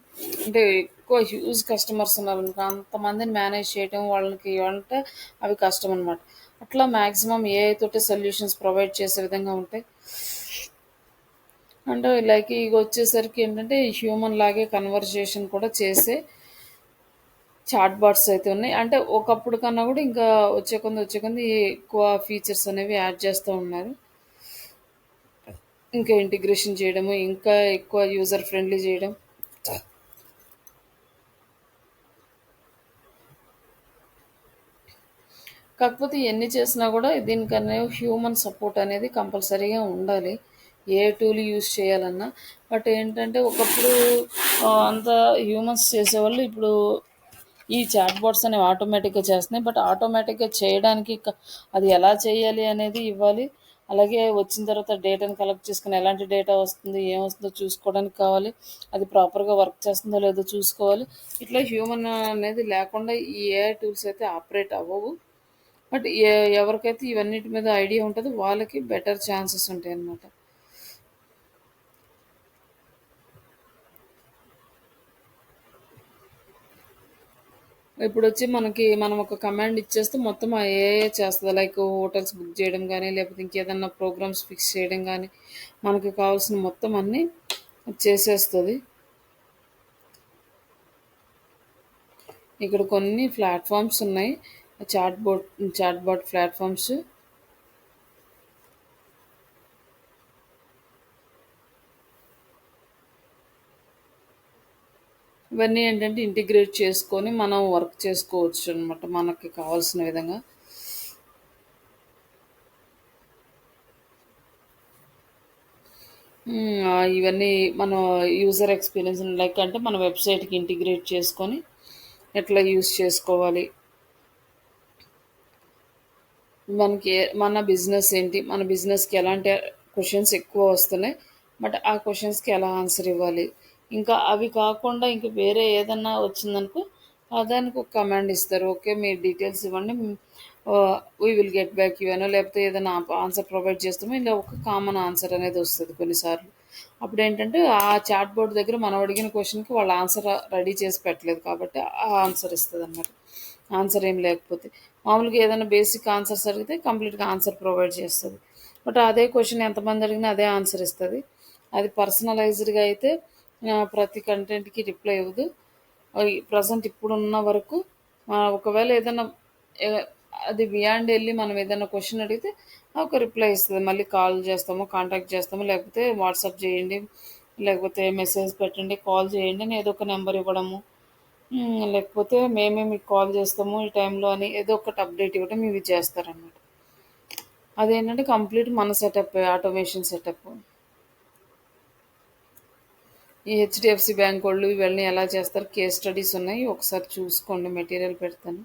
అంటే ఎక్కువ హ్యూజ్ కస్టమర్స్ ఉన్నారనుకో అంతమందిని మేనేజ్ చేయటం వాళ్ళకి అంటే అవి కష్టమనమాట. అట్లా మాక్సిమం ఏఐ తోటే సొల్యూషన్స్ ప్రొవైడ్ చేసే విధంగా ఉంటాయి. అంటే లైక్ ఇగొచ్చేసరికి ఏంటంటే హ్యూమన్ లాగే కన్వర్జేషన్ కూడా చేసే చాట్ బాట్స్ అయితే ఉన్నాయి. అంటే ఒకప్పుడు కన్నా గూడా ఇంకా వచ్చే కొంది ఎక్కువ ఫీచర్స్ అనేవి యాడ్ చేస్తూ ఉన్నారు. ఇంకా ఇంటిగ్రేషన్ చేయడము, ఇంకా ఎక్కువ యూజర్ ఫ్రెండ్లీ చేయడం. కాకపోతే ఎన్ని చేసినా గూడా దీనికనే హ్యూమన్ సపోర్ట్ అనేది కంపల్సరీగా ఉండాలి. ఏ టూల్ యూజ్ చేయాలన్నా. బట్ ఏంటంటే ఒకప్పుడు అంతా హ్యూమన్స్ చేసేవాళ్ళు. ఇప్పుడు ఈ చాట్ బాట్స్ అనేవి ఆటోమేటిక్గా చేస్తున్నాయి. బట్ ఆటోమేటిక్గా చేయడానికి అది ఎలా చేయాలి అనేది ఇవ్వాలి. అలాగే వచ్చిన తర్వాత డేటాను కలెక్ట్ చేసుకుని ఎలాంటి డేటా వస్తుంది, ఏమొస్తుందో చూసుకోవడానికి కావాలి. అది ప్రాపర్గా వర్క్ చేస్తుందో లేదో చూసుకోవాలి. ఇట్లా హ్యూమన్ అనేది లేకుండా ఈ ఏఐ టూల్స్ అయితే ఆపరేట్ అవ్వవు. బట్ ఎవరికైతే ఇవన్నిటి మీద ఐడియా ఉంటుందో వాళ్ళకి బెటర్ ఛాన్సెస్ ఉంటాయి అన్నమాట. ఇప్పుడొచ్చి మనం ఒక కమాండ్ ఇచ్చేస్తే మొత్తం ఆ ఏఐ చేస్తది. లైక్ హోటల్స్ బుక్ చేయడం గానీ, లేకపోతే ఇంకేదన్నా ప్రోగ్రామ్స్ ఫిక్స్ చేయడం గానీ, మనకి కావాల్సిన మొత్తం అన్నీ చేసేస్తది. ఇక్కడ కొన్ని ప్లాట్‌ఫార్మ్స్ ఉన్నాయి. Chatbot chatbot platforms. ఇవన్నీ ఏంటంటే ఇంటిగ్రేట్ చేసుకొని మనం వర్క్ చేసుకోవచ్చనమాట మనకి కావాల్సిన విధంగా. ఇవన్నీ మన యూజర్ ఎక్స్‌పీరియన్స్ లైక్ అంటే మన వెబ్‌సైట్‌కి ఇంటిగ్రేట్ చేసుకొని ఎట్లా యూజ్ చేసుకోవాలి. మన బిజినెస్ ఏంటి? మన బిజినెస్‌కి ఎలాంటి క్వెషన్స్ ఎక్కువ వస్తున్నాయి. బట్ ఆ క్వెషన్స్‌కి ఎలా ఆన్సర్ ఇవ్వాలి? ఇంకా అవి కాకుండా ఇంక వేరే ఏదన్నా వచ్చిందనుకో, దానికి ఒక కమాండ్ ఇస్తారు. ఓకే. మీరు డీటెయిల్స్ ఇవ్వండి. We will get back you అనో, లేకపోతే ఏదైనా ఆన్సర్ ప్రొవైడ్ చేస్తామో, ఇలా ఒక కామన్ ఆన్సర్ అనేది వస్తది కొన్నిసార్లు. అప్పుడేంటంటే ఆ చాట్ బోర్డ్ దగ్గర మనం అడిగిన క్వెషన్‌కి వాళ్ళు ఆన్సర్ రెడీ చేసి పెట్టలేదు కాబట్టి ఆ ఆన్సర్ ఇస్తదనమాట. ఆన్సర్ ఏం లేకపోతే. మామూలుగా ఏదైనా బేసిక్ ఆన్సర్స్ అడిగితే కంప్లీట్‌గా ఆన్సర్ ప్రొవైడ్ చేస్తది. బట్ అదే క్వెషన్ ఎంతమంది అడిగినా అదే ఆన్సర్ ఇస్తది. అది పర్సనలైజ్డ్‌గా అయితే ప్రతి కంటెంట్‌కి రిప్లై ఇవ్వదు. ప్రెజెంట్ ఇప్పుడున్న వరకు ఒకవేళ ఏదన్నా ఎ అది బియాండ్ ఎళ్లి మనం ఏదైనా క్వెషన్ అడిగితే ఒక రిప్లై ఇస్తది. మళ్ళీ కాల్ చేస్తాము, కాంటాక్ట్ చేస్తాము, లేకపోతే వాట్సాప్ చేయండి, లేకపోతే మెసేజ్ పెట్టండి, కాల్ చేయండి అని ఏదో ఒక నెంబర్ ఇవ్వడము. లేకపోతే మేమే మీకు కాల్ చేస్తాము ఈ టైంలో అని ఏదో ఒకటి అప్డేట్ ఇవ్వడం ఇవి చేస్తారనమాట. అదేంటంటే కంప్లీట్ మన సెటప్ ఆటోమేషన్ సెటప్. ఈ హెచ్డిఎఫ్సి బ్యాంక్ వాళ్ళు ఇవన్నీ ఎలా చేస్తారు కేస్ స్టడీస్ ఉన్నాయి. ఒకసారి చూసుకోండి, మెటీరియల్ పెడతాను.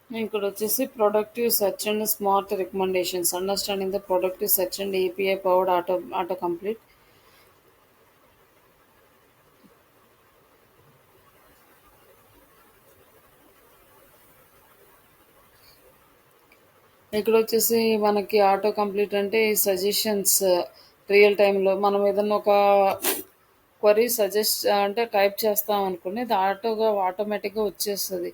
ఇక్కడ వచ్చేసి productive search and smart recommendations, understanding the productive search and API powered auto complete. ఇక్కడ వచ్చేసి మనకి ఆటో కంప్లీట్ అంటే సజెషన్స్ రియల్ టైంలో మనం ఏదన్నా ఒక క్వరీ సజెస్ట్ అంటే టైప్ చేస్తాం అనుకోండి, అది ఆటోమేటిక్గా వచ్చేస్తుంది.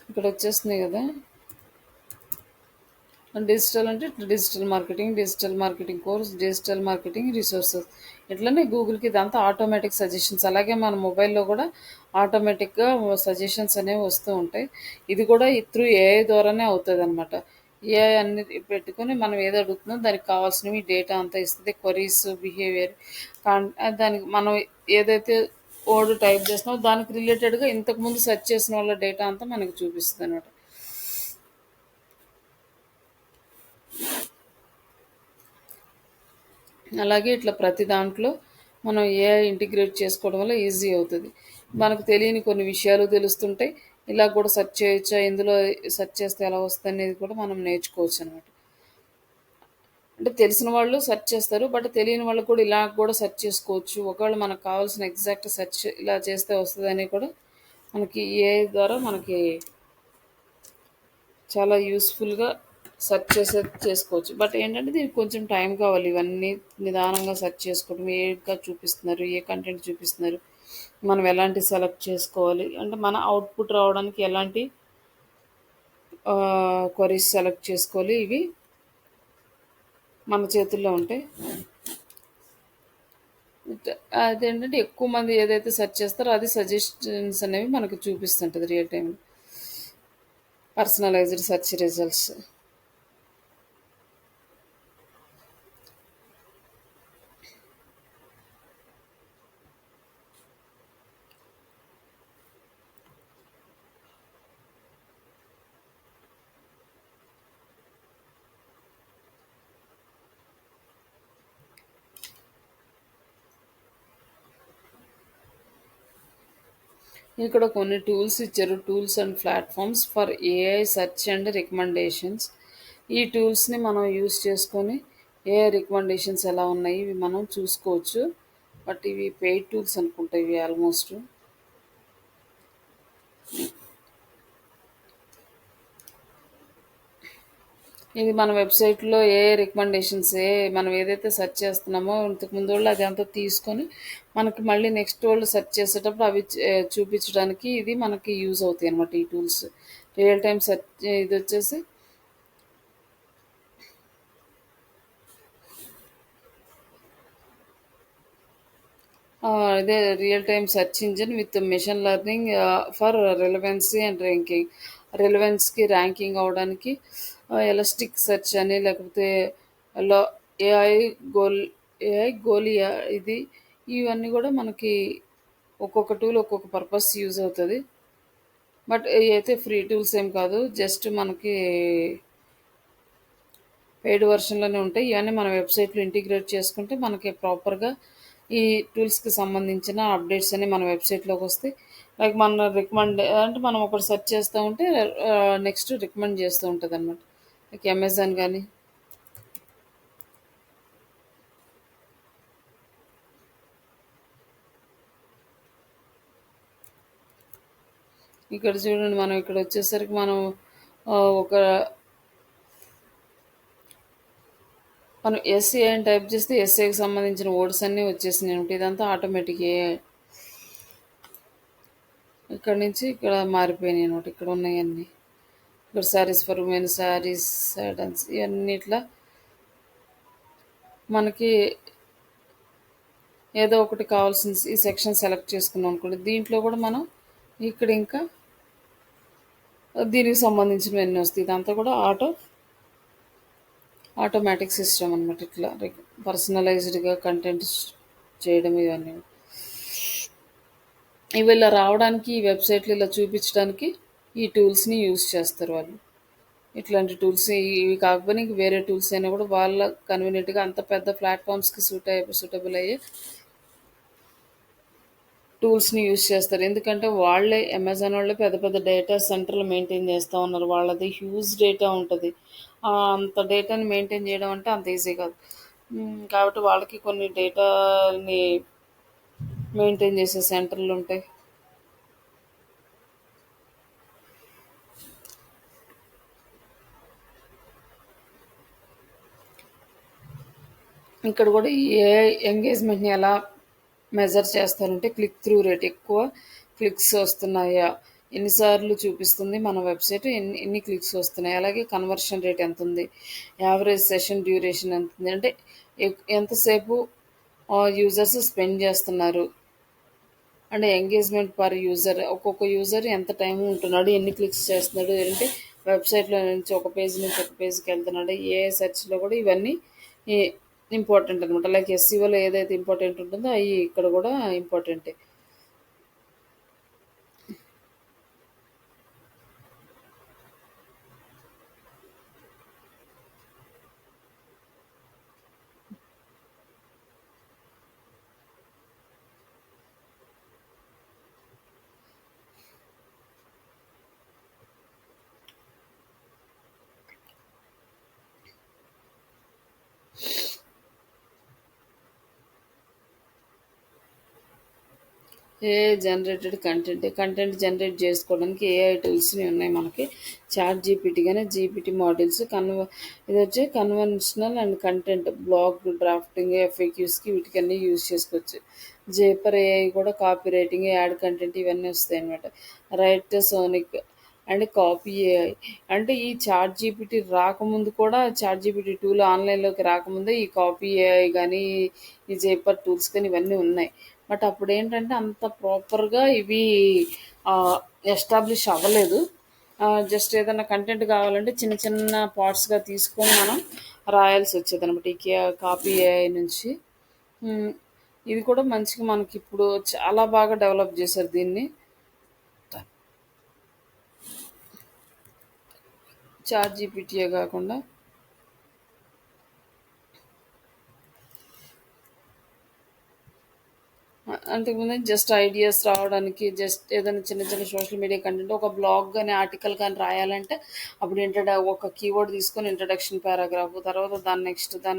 ఇక్కడ వచ్చేస్తుంది కదా. డిజిటల్ అంటే digital marketing course, digital marketing resources. ఇట్లనే గూగుల్కి ఇదంతా ఆటోమేటిక్ సజెషన్స్. అలాగే మన మొబైల్లో కూడా ఆటోమేటిక్గా సజెషన్స్ అనేవి వస్తూ ఉంటాయి. ఇది కూడా త్రూ ఏఐ ద్వారానే అవుతుంది అనమాట. ఏఐ అన్ని పెట్టుకొని మనం ఏది అడుగుతుందో దానికి కావాల్సినవి డేటా అంతా ఇస్తుంది. క్వరీస్, బిహేవియర్, దానికి మనం ఏదైతే వర్డ్ టైప్ చేస్తున్నామో దానికి రిలేటెడ్గా ఇంతకుముందు సెర్చ్ చేసిన వాళ్ళ డేటా అంతా మనకి చూపిస్తుంది అనమాట. అలాగే ఇట్లా ప్రతి దాంట్లో మనం ఏఐ ఇంటిగ్రేట్ చేసుకోవడం వల్ల ఈజీ అవుతుంది. మనకు తెలియని కొన్ని విషయాలు తెలుస్తుంటాయి. ఇలా కూడా సెర్చ్ చేయొచ్చా, ఇందులో సెర్చ్ చేస్తే ఎలా వస్తుంది అనేది కూడా మనం నేర్చుకోవచ్చు అనమాట. అంటే తెలిసిన వాళ్ళు సెర్చ్ చేస్తారు. బట్ తెలియని వాళ్ళు కూడా ఇలా కూడా సెర్చ్ చేసుకోవచ్చు. ఒకవేళ మనకు కావాల్సిన ఎగ్జాక్ట్ సెర్చ్ ఇలా చేస్తే వస్తుందని కూడా మనకి ఏఐ ద్వారా మనకి చాలా యూస్ఫుల్గా సెర్చ్ చేసుకోవచ్చు. బట్ ఏంటంటే దీనికి కొంచెం టైం కావాలి. ఇవన్నీ నిదానంగా సెర్చ్ చేసుకోవడం, ఏగా చూపిస్తున్నారు, ఏ కంటెంట్ చూపిస్తున్నారు, మనం ఎలాంటి సెలెక్ట్ చేసుకోవాలి, అంటే మన అవుట్పుట్ రావడానికి ఎలాంటి క్వరీస్ సెలెక్ట్ చేసుకోవాలి, ఇవి మన చేతుల్లో ఉంటాయి. ఇట్ అదేంటంటే ఎక్కువ మంది ఏదైతే సెర్చ్ చేస్తారో అది సజెషన్స్ అనేవి మనకు చూపిస్తుంటది రియల్ టైమ్‌లో. Personalised search results. ఇక్కడ కొన్ని టూల్స్ ఇచ్చారు. Tools and platforms for AI search and recommendations. ఈ టూల్స్‌ని మనం యూజ్ చేసుకొని ఏఐ రికమెండేషన్స్ ఎలా ఉన్నాయి ఇవి మనం చూసుకోవచ్చు. బట్ ఇవి పెయిడ్ టూల్స్ అనుకుంటా ఇవి ఆల్మోస్ట్. ఇది మన వెబ్‌సైట్‌లో ఏఐ రికమెండేషన్స్ మనం ఏదైతే సెర్చ్ చేస్తున్నామో ఇంతకు ముందోళ్ళు అదంతా తీసుకొని మనకి మళ్ళీ నెక్స్ట్ వోళ్ళు సెర్చ్ చేసేటప్పుడు అవి చూపించడానికి ఇది మనకి యూజ్ అవుతాయన్నమాట ఈ టూల్స్. రియల్ టైమ్ సెర్చ్ ఇదొచ్చేసి ఇదే real time search engine with machine learning for relevancy and ranking. రెలవెన్స్కి ర్యాంకింగ్ అవడానికి ఎలాస్టిక్ సెర్చ్ అని లేకపోతే లో ఏఐ గోల్ ఏఐ గోలియా ఇది ఇవన్నీ కూడా మనకి ఒక్కొక్క టూల్ ఒక్కొక్క పర్పస్ యూజ్ అవుతుంది. బట్ ఇవి అయితే ఫ్రీ టూల్స్ ఏం కాదు, జస్ట్ మనకి పెయిడ్ వర్షన్లోనే ఉంటాయి. ఇవన్నీ మన వెబ్సైట్లో ఇంటిగ్రేట్ చేసుకుంటే మనకి ప్రాపర్గా ఈ టూల్స్కి సంబంధించిన అప్డేట్స్ అన్ని మన వెబ్సైట్లోకి వస్తాయి. లైక్ మన రికమెండ్ అంటే మనం ఒకటి సెర్చ్ చేస్తూ ఉంటే నెక్స్ట్ రికమెండ్ చేస్తూ ఉంటుంది అనమాట. లైక్ అమెజాన్ కానీ ఇక్కడ చూడండి, మనం ఇక్కడ వచ్చేసరికి మనం ఆ, ఒక మనం ఎస్ఏ అని టైప్ చేస్తే ఎస్ఏకి సంబంధించిన వర్డ్స్ అన్నీ వచ్చేసినాయి అనమాట. ఇదంతా ఆటోమేటిక్ ఇక్కడ నుంచి ఇక్కడ మారిపోయినాయి అనమాట. ఇక్కడ ఉన్నాయన్నీ. ఇక్కడ శారీస్ ఫర్ ఉమెన్, శారీస్, సాడన్స్ ఇవన్నీ ఇట్లా మనకి ఏదో ఒకటి కావాల్సిన ఈ సెక్షన్ సెలెక్ట్ చేసుకున్నాం అనుకోండి. దీంట్లో కూడా మనం ఇక్కడ ఇంకా దీనికి సంబంధించినవి అన్నీ వస్తాయి. ఇదంతా కూడా ఆటోమేటిక్ సిస్టమ్ అనమాట. ఇట్లా పర్సనలైజ్డ్గా కంటెంట్ చేయడం ఇవన్నీ ఇవి ఇలా రావడానికి ఈ వెబ్సైట్లు ఇలా చూపించడానికి ఈ టూల్స్ని యూజ్ చేస్తారు వాళ్ళు. ఇట్లాంటి టూల్స్ ఇవి కాకపోయినా ఇంక వేరే టూల్స్ అయినా కూడా వాళ్ళ కన్వీనియంట్గా అంత పెద్ద ప్లాట్ఫామ్స్కి సూటబుల్ అయ్యే టూల్స్ని యూజ్ చేస్తారు. ఎందుకంటే వాళ్ళే అమెజాన్ వాళ్ళే పెద్ద పెద్ద డేటా సెంటర్లు మెయింటైన్ చేస్తూ ఉన్నారు. వాళ్ళది హ్యూజ్ డేటా ఉంటుంది. అంత డేటాని మెయింటైన్ చేయడం అంటే అంత ఈజీ కాదు. కాబట్టి వాళ్ళకి కొన్ని డేటాని మెయింటైన్ చేసే సెంటర్లు ఉంటాయి. ఇక్కడ కూడా ఈ ఏఐ ఎంగేజ్మెంట్ని ఎలా మెజర్ చేస్తారంటే క్లిక్ త్రూ రేట్, ఎక్కువ క్లిక్స్ వస్తున్నాయా, ఎన్నిసార్లు చూపిస్తుంది మన వెబ్సైట్, ఎన్ని క్లిక్స్ వస్తున్నాయి, అలాగే కన్వర్షన్ రేట్ ఎంత ఉంది, యావరేజ్ సెషన్ డ్యూరేషన్ ఎంత ఉంది, అంటే ఎంతసేపు యూజర్స్ స్పెండ్ చేస్తున్నారు, అంటే ఎంగేజ్మెంట్ పర్ యూజర్, ఒక్కొక్క యూజర్ ఎంత టైం ఉంటున్నాడు, ఎన్ని క్లిక్స్ చేస్తున్నాడు, అంటే వెబ్సైట్లో నుంచి ఒక పేజ్ నుంచి ఒక పేజ్కి వెళ్తున్నాడు. ఏ సెర్చ్లో కూడా ఇవన్నీ ఇంపార్టెంట్ అనమాట. లైక్ ఎస్సీఓలో ఏదైతే ఇంపార్టెంట్ ఉంటుందో అవి ఇక్కడ కూడా ఇంపార్టెంటే. ఏఐ జనరేటెడ్ కంటెంట్ జనరేట్ చేసుకోవడానికి ఏఐ టూల్స్ని ఉన్నాయి మనకి. చాట్ జీపీటీ కానీ జీపీటీ మోడల్స్ ఇది వచ్చి conventional and content blog drafting ఎఫ్ఏక్యూస్కి వీటికన్నీ యూజ్ చేసుకోవచ్చు. జేపర్ ఏఐ కూడా కాపీ రైటింగ్, యాడ్ కంటెంట్ ఇవన్నీ వస్తాయి అనమాట. Writesonic and copy AI. అంటే ఈ చాట్ జీపీటీ రాకముందు కూడా చాట్ జీపీటీ టూల్ ఆన్‌లైన్‌లోకి రాకముందే ఈ కాపీ ఏఐ గానీ, ఈ జేపర్ టూల్స్ కానీ ఇవన్నీ ఉన్నాయి. బట్ అప్పుడేంటంటే అంత ప్రాపర్‌గా ఇవి ఎస్టాబ్లిష్ అవ్వలేదు. జస్ట్ ఏదైనా కంటెంట్ కావాలంటే చిన్న చిన్న పార్ట్స్‌గా తీసుకొని మనం రాయాల్సొచ్చేదనమాట. ఈ కాపీ ఏఐ నుంచి. హ్మ్. ఇది కూడా మంచిగా మనకిప్పుడు చాలా బాగా డెవలప్ చేశారు దీన్ని. చాట్ జీపీటీయే కాకుండా అంతకుముందు జస్ట్ ఐడియాస్ రావడానికి జస్ట్ ఏదైనా చిన్న చిన్న సోషల్ మీడియా కంటెంట్ ఒక బ్లాగ్ కానీ ఆర్టికల్ కానీ రాయాలంటే అప్పుడు ఒక కీవర్డ్ తీసుకొని ఇంట్రడక్షన్ పారాగ్రాఫ్ తర్వాత దాని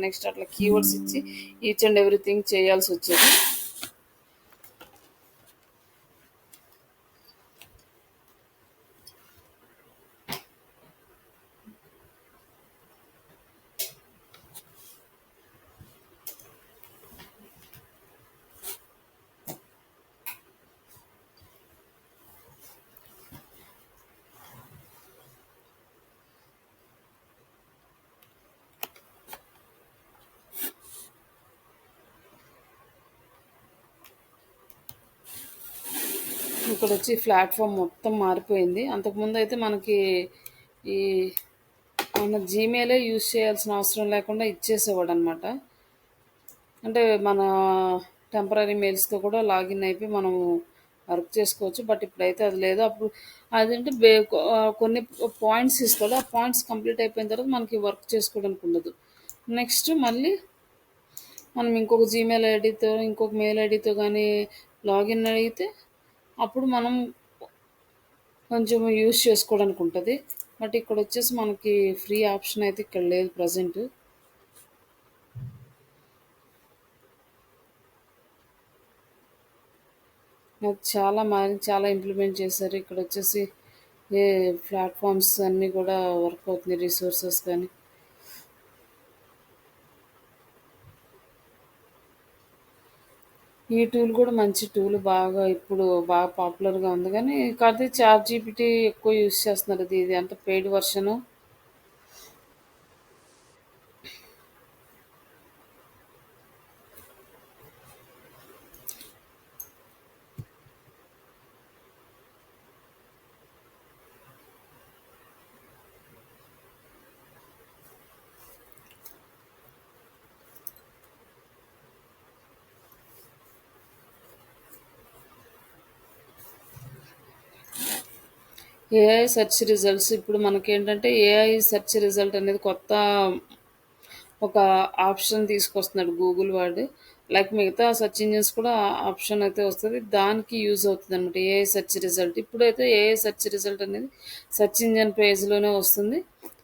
నెక్స్ట్ అట్లా కీవర్డ్స్ ఇచ్చి ఈచ్ అండ్ ఎవ్రీథింగ్ చేయాల్సి వచ్చేది. ఇక్కడ వచ్చి ప్లాట్ఫామ్ మొత్తం మారిపోయింది. అంతకుముందు అయితే మనకి ఈ మన జీమెయిలే యూజ్ చేయాల్సిన అవసరం లేకుండా ఇచ్చేసేవాడు అనమాట. అంటే మన టెంపరరీ మెయిల్స్తో కూడా లాగిన్ అయిపోయి మనము వర్క్ చేసుకోవచ్చు. బట్ ఇప్పుడైతే అది లేదు. అప్పుడు అదంటే కొన్ని పాయింట్స్ ఇస్తాడు. ఆ పాయింట్స్ కంప్లీట్ అయిపోయిన తర్వాత మనకి వర్క్ చేసుకోవడానికి ఉండదు. నెక్స్ట్ మళ్ళీ మనం ఇంకొక జీమెయిల్ ఐడితో ఇంకొక మెయిల్ ఐడితో కానీ లాగిన్ అయితే అప్పుడు మనం కొంచెం యూస్ చేసుకోవడానికి ఉంటుంది. బట్ ఇక్కడ వచ్చేసి మనకి ఫ్రీ ఆప్షన్ అయితే ఇక్కడ లేదు ప్రజెంట్. అది చాలా మారి చాలా ఇంప్లిమెంట్ చేశారు. ఇక్కడ వచ్చేసి ఏ ప్లాట్ఫామ్స్ అన్నీ కూడా వర్క్ అవుతుంది రిసోర్సెస్ కానీ. ఈ టూల్ కూడా మంచి టూల్ బాగా ఇప్పుడు బాగా పాపులర్గా ఉంది కానీ కాకపోతే చాట్ జీపీటీ ఎక్కువ యూస్ చేస్తున్నారు. ఇది అంత పెయిడ్ వర్షను. ఏఐ సెర్చ్ రిజల్ట్స్ ఇప్పుడు మనకేంటంటే ఏఐ సెర్చ్ రిజల్ట్ అనేది కొత్త ఒక ఆప్షన్ తీసుకొస్తున్నాడు గూగుల్ వాడు. లైక్ మిగతా సెర్చ్ ఇంజిన్స్ కూడా ఆప్షన్ అయితే వస్తుంది. దానికి యూజ్ అవుతుంది అనమాట ఏఐ సెర్చ్ రిజల్ట్. ఇప్పుడైతే ఏఐ సెర్చ్ రిజల్ట్ అనేది సెర్చ్ ఇంజిన్ పేజ్లోనే వస్తుంది.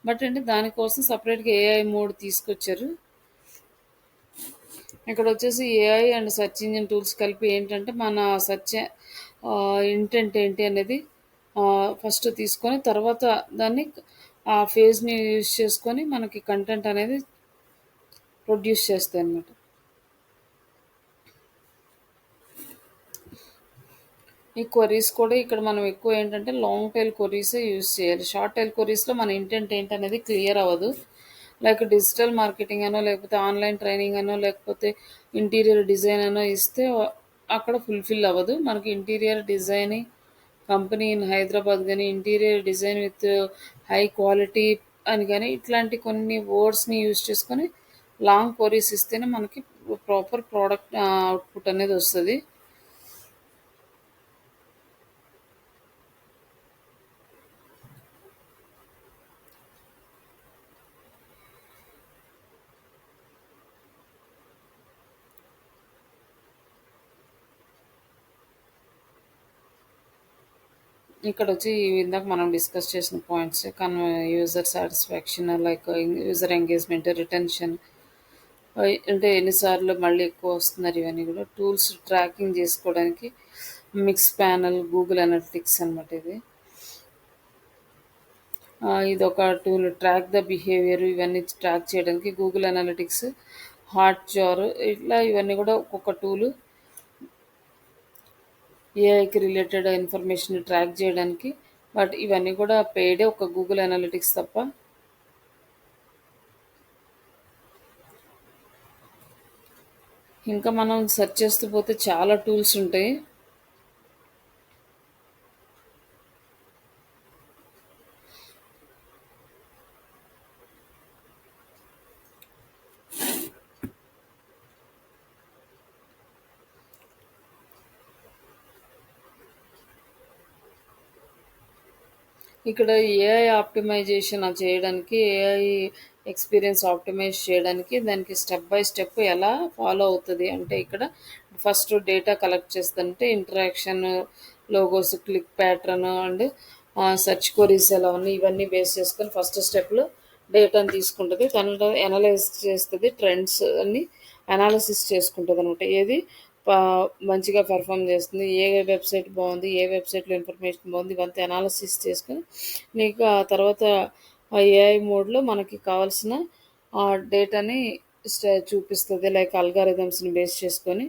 బట్ అంటే దానికోసం సపరేట్గా ఏఐ మోడ్ తీసుకొచ్చారు. ఇక్కడ వచ్చేసి AI and search engine tools కలిపి ఏంటంటే మన సెర్చ్ ఇంటెంట్ ఏంటి అనేది ఫస్ట్ తీసుకొని తర్వాత దాన్ని ఆ ఫేజ్ని యూజ్ చేసుకొని మనకి కంటెంట్ అనేది ప్రొడ్యూస్ చేస్తాయి అన్నమాట. ఈ క్వరీస్ కూడా ఇక్కడ మనం ఎక్కువ ఏంటంటే లాంగ్ టైల్ క్వరీసే యూజ్ చేయాలి. షార్ట్ టైల్ క్వరీస్లో మన ఇంటెంట్ ఏంటనేది క్లియర్ అవ్వదు. లైక్ డిజిటల్ మార్కెటింగ్ అనో లేకపోతే ఆన్లైన్ ట్రైనింగ్ అనో లేకపోతే ఇంటీరియర్ డిజైన్ అనో ఇస్తే అక్కడ ఫుల్ఫిల్ అవ్వదు. మనకి interior designing company in Hyderabad కానీ interior design with high quality అని కానీ ఇట్లాంటి కొన్ని వర్డ్స్ని యూజ్ చేసుకొని లాంగ్ క్వరీస్ ఇస్తేనే మనకి ప్రాపర్ ప్రోడక్ట్ అవుట్పుట్ అనేది వస్తుంది. ఇక్కడ వచ్చి ఇందాక మనం డిస్కస్ చేసిన points user satisfaction like user engagement retention అంటే ఎన్నిసార్లు మళ్ళీ ఎక్కువ వస్తున్నారు ఇవన్నీ కూడా టూల్స్ ట్రాకింగ్ చేసుకోవడానికి మిక్స్ ప్యానల్ గూగుల్ అనలిటిక్స్ అనమాట ఇది. ఇది ఒక టూల్ ట్రాక్ ద బిహేవియర్ ఇవన్నీ ట్రాక్ చేయడానికి గూగుల్ అనలిటిక్స్ హాట్ జార్ ఇట్లా ఇవన్నీ కూడా ఒక్కొక్క టూలు ఏఐకి రిలేటెడ్ ఇన్ఫర్మేషన్ ట్రాక్ చేయడానికి బట్ ఇవన్నీ కూడా పెయిడే, ఒక గూగుల్ అనలిటిక్స్ తప్ప. ఇంకా మనం సెర్చ్ చేస్తూ పోతే చాలా టూల్స్ ఉంటాయి. ఇక్కడ ఏఐ ఆప్టిమైజేషన్ చేయడానికి, ఏఐ ఎక్స్పీరియన్స్ ఆప్టిమైజ్ చేయడానికి దానికి స్టెప్ బై స్టెప్ ఎలా ఫాలో అవుతుంది అంటే, ఇక్కడ ఫస్ట్ డేటా కలెక్ట్ చేస్తుంటే interaction, logos, click pattern and search queries ఎలా ఉన్నాయి ఇవన్నీ బేస్ చేసుకొని ఫస్ట్ స్టెప్లో డేటాను తీసుకుంటుంది. తను అనలైజ్ చేస్తుంది, ట్రెండ్స్ అన్ని అనాలిసిస్ చేసుకుంటుంది అనమాట. ఏది మంచిగా పెర్ఫామ్ చేస్తుంది, ఏ వెబ్సైట్ బాగుంది, ఏ వెబ్సైట్లో ఇన్ఫర్మేషన్ బాగుంది, ఇవంతా అనాలిసిస్ చేసుకొని నీకు ఆ తర్వాత ఆ ఏఐ మోడ్లో మనకి కావాల్సిన ఆ డేటాని చూపిస్తుంది. లైక్ అల్గారిథమ్స్ని బేస్ చేసుకొని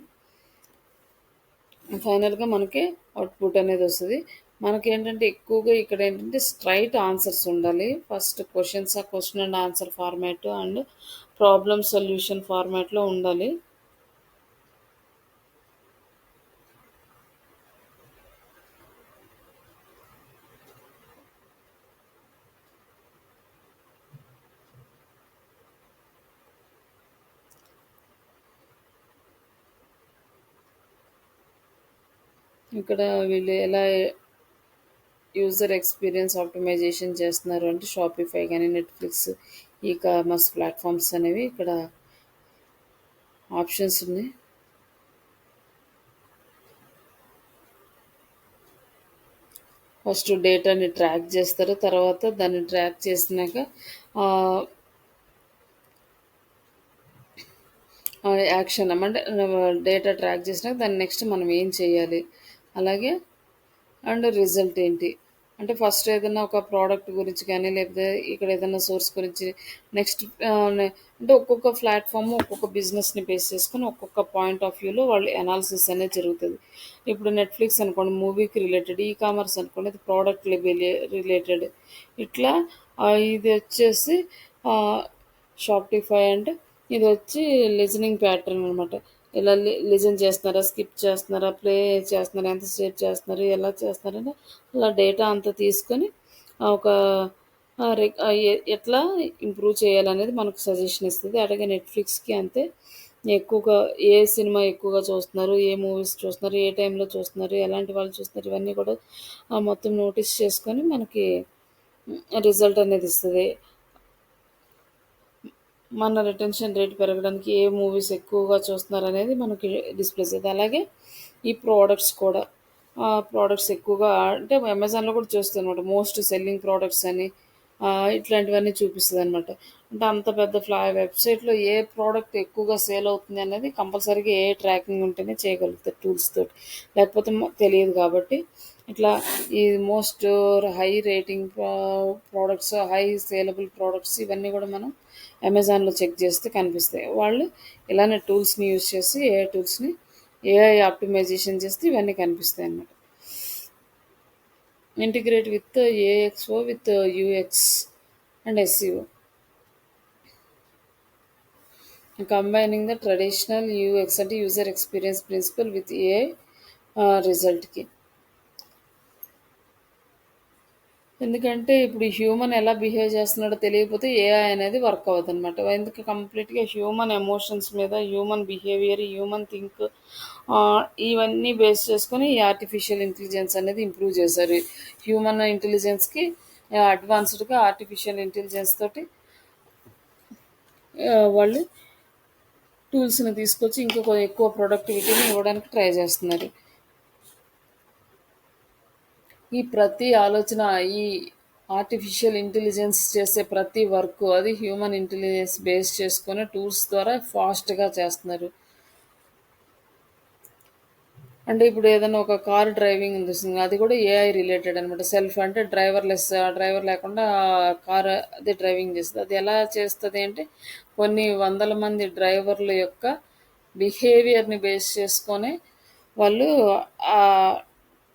ఫైనల్గా మనకి అవుట్పుట్ అనేది వస్తుంది. మనకి ఏంటంటే ఎక్కువగా ఇక్కడ ఏంటంటే స్ట్రైట్ ఆన్సర్స్ ఉండాలి. ఫస్ట్ క్వశ్చన్స్ ఆ question and answer format and problem solution ఫార్మాట్లో ఉండాలి. ఇక్కడ వీళ్ళు ఎలా యూజర్ ఎక్స్పీరియన్స్ ఆప్టిమైజేషన్ చేస్తున్నారు అంటే, షాపిఫై కానీ, నెట్ఫ్లిక్స్, ఈ కామర్స్ ప్లాట్ఫామ్స్ అనేవి ఇక్కడ ఆప్షన్స్ ఉన్నాయి. ఫస్ట్ డేటాని ట్రాక్ చేస్తారు, తర్వాత దాన్ని ట్రాక్ చేసినాక యాక్షన్ అంటే డేటా ట్రాక్ చేసినాక దాన్ని నెక్స్ట్ మనం ఏం చేయాలి, అలాగే అండ్ రిజల్ట్ ఏంటి అంటే, ఫస్ట్ ఏదైనా ఒక ప్రోడక్ట్ గురించి కానీ, లేకపోతే ఇక్కడ ఏదైనా సోర్స్ గురించి, నెక్స్ట్ అంటే ఒక్కొక్క ప్లాట్ఫామ్ ఒక్కొక్క బిజినెస్ని బేస్ చేసుకొని ఒక్కొక్క పాయింట్ ఆఫ్ వ్యూలో వాళ్ళు అనాలిసిస్ అనేది జరుగుతుంది. ఇప్పుడు నెట్ఫ్లిక్స్ అనుకోండి మూవీకి రిలేటెడ్, ఈ కామర్స్ అనుకోండి అది ప్రోడక్ట్ రిలేటెడ్. ఇట్లా ఇది వచ్చేసి షాపిఫై అంటే ఇది వచ్చి లిజనింగ్ ప్యాటర్న్ అనమాట. ఇలా లిజన్ చేస్తున్నారా, స్కిప్ చేస్తున్నారా, ప్లే చేస్తున్నారా, ఎంతసేపు చేస్తున్నారు, ఎలా చేస్తున్నారని అలా డేటా అంతా తీసుకొని ఒక ఎట్లా ఇంప్రూవ్ చేయాలనేది మనకు సజెషన్ ఇస్తుంది. అలాగే నెట్ఫ్లిక్స్కి అంతే, ఎక్కువగా ఏ సినిమా ఎక్కువగా చూస్తున్నారు, ఏ మూవీస్ చూస్తున్నారు, ఏ టైంలో చూస్తున్నారు, ఎలాంటి వాళ్ళు చూస్తున్నారు, ఇవన్నీ కూడా మొత్తం నోటీస్ చేసుకొని మనకి రిజల్ట్ అనేది ఇస్తుంది. మన రిటెన్షన్ రేట్ పెరగడానికి ఏ మూవీస్ ఎక్కువగా చూస్తున్నారు అనేది మనకి డిస్ప్లే చేస్తుంది. అలాగే ఈ ప్రోడక్ట్స్ కూడా ప్రోడక్ట్స్ ఎక్కువగా అంటే అమెజాన్లో కూడా చూస్తుంది అనమాట. మోస్ట్ సెల్లింగ్ ప్రోడక్ట్స్ అని ఇట్లాంటివన్నీ చూపిస్తుంది అనమాట. అంటే అంత పెద్ద వెబ్సైట్లో ఏ ప్రోడక్ట్ ఎక్కువగా సేల్ అవుతుంది అనేది కంపల్సరీగా ఏ ట్రాకింగ్ ఉంటేనే చేయగలుగుతారు టూల్స్ తోటి, లేకపోతే తెలియదు. కాబట్టి ఇట్లా ఈ most high rating products, high saleable products ఇవన్నీ కూడా మనం అమెజాన్లో చెక్ చేస్తే కనిపిస్తాయి. వాళ్ళు ఇలానే టూల్స్ని యూజ్ చేసి ఏఐ టూల్స్ని ఏఐ ఆప్టిమైజేషన్ చేస్తే ఇవన్నీ కనిపిస్తాయి అన్నమాట. Integrate with AXO with UX and SEO, combining the traditional UX అంటే user experience principle with AI రిజల్ట్కి. ఎందుకంటే ఇప్పుడు హ్యూమన్ ఎలా బిహేవ్ చేస్తున్నాడో తెలియకపోతే ఏఐ అనేది వర్క్ అవ్వదు అనమాట. ఎందుకు కంప్లీట్గా హ్యూమన్ ఎమోషన్స్ మీద, హ్యూమన్ బిహేవియర్, హ్యూమన్ థింక్ ఇవన్నీ బేస్ చేసుకొని ఈ ఆర్టిఫిషియల్ ఇంటెలిజెన్స్ అనేది ఇంప్రూవ్ చేశారు. హ్యూమన్ ఇంటెలిజెన్స్కి అడ్వాన్స్డ్గా ఆర్టిఫిషియల్ ఇంటెలిజెన్స్ తోటి వాళ్ళు టూల్స్ని తీసుకొచ్చి ఇంకా ఎక్కువ ప్రొడక్టివిటీని ఇవ్వడానికి ట్రై చేస్తున్నారు. ఈ ప్రతి ఆలోచన, ఈ ఆర్టిఫిషియల్ ఇంటెలిజెన్స్ చేసే ప్రతి వర్క్ అది హ్యూమన్ ఇంటెలిజెన్స్ బేస్ చేసుకొని టూల్స్ ద్వారా ఫాస్ట్గా చేస్తున్నారు. అంటే ఇప్పుడు ఏదైనా ఒక కార్ డ్రైవింగ్ ఉంది, అది కూడా ఏఐ రిలేటెడ్ అనమాట. సెల్ఫ్ అంటే డ్రైవర్ లేకుండా కార్ అది డ్రైవింగ్ చేస్తుంది. అది ఎలా చేస్తుంది అంటే, కొన్ని వందల మంది డ్రైవర్ల యొక్క బిహేవియర్ని బేస్ చేసుకొని వాళ్ళు ఆ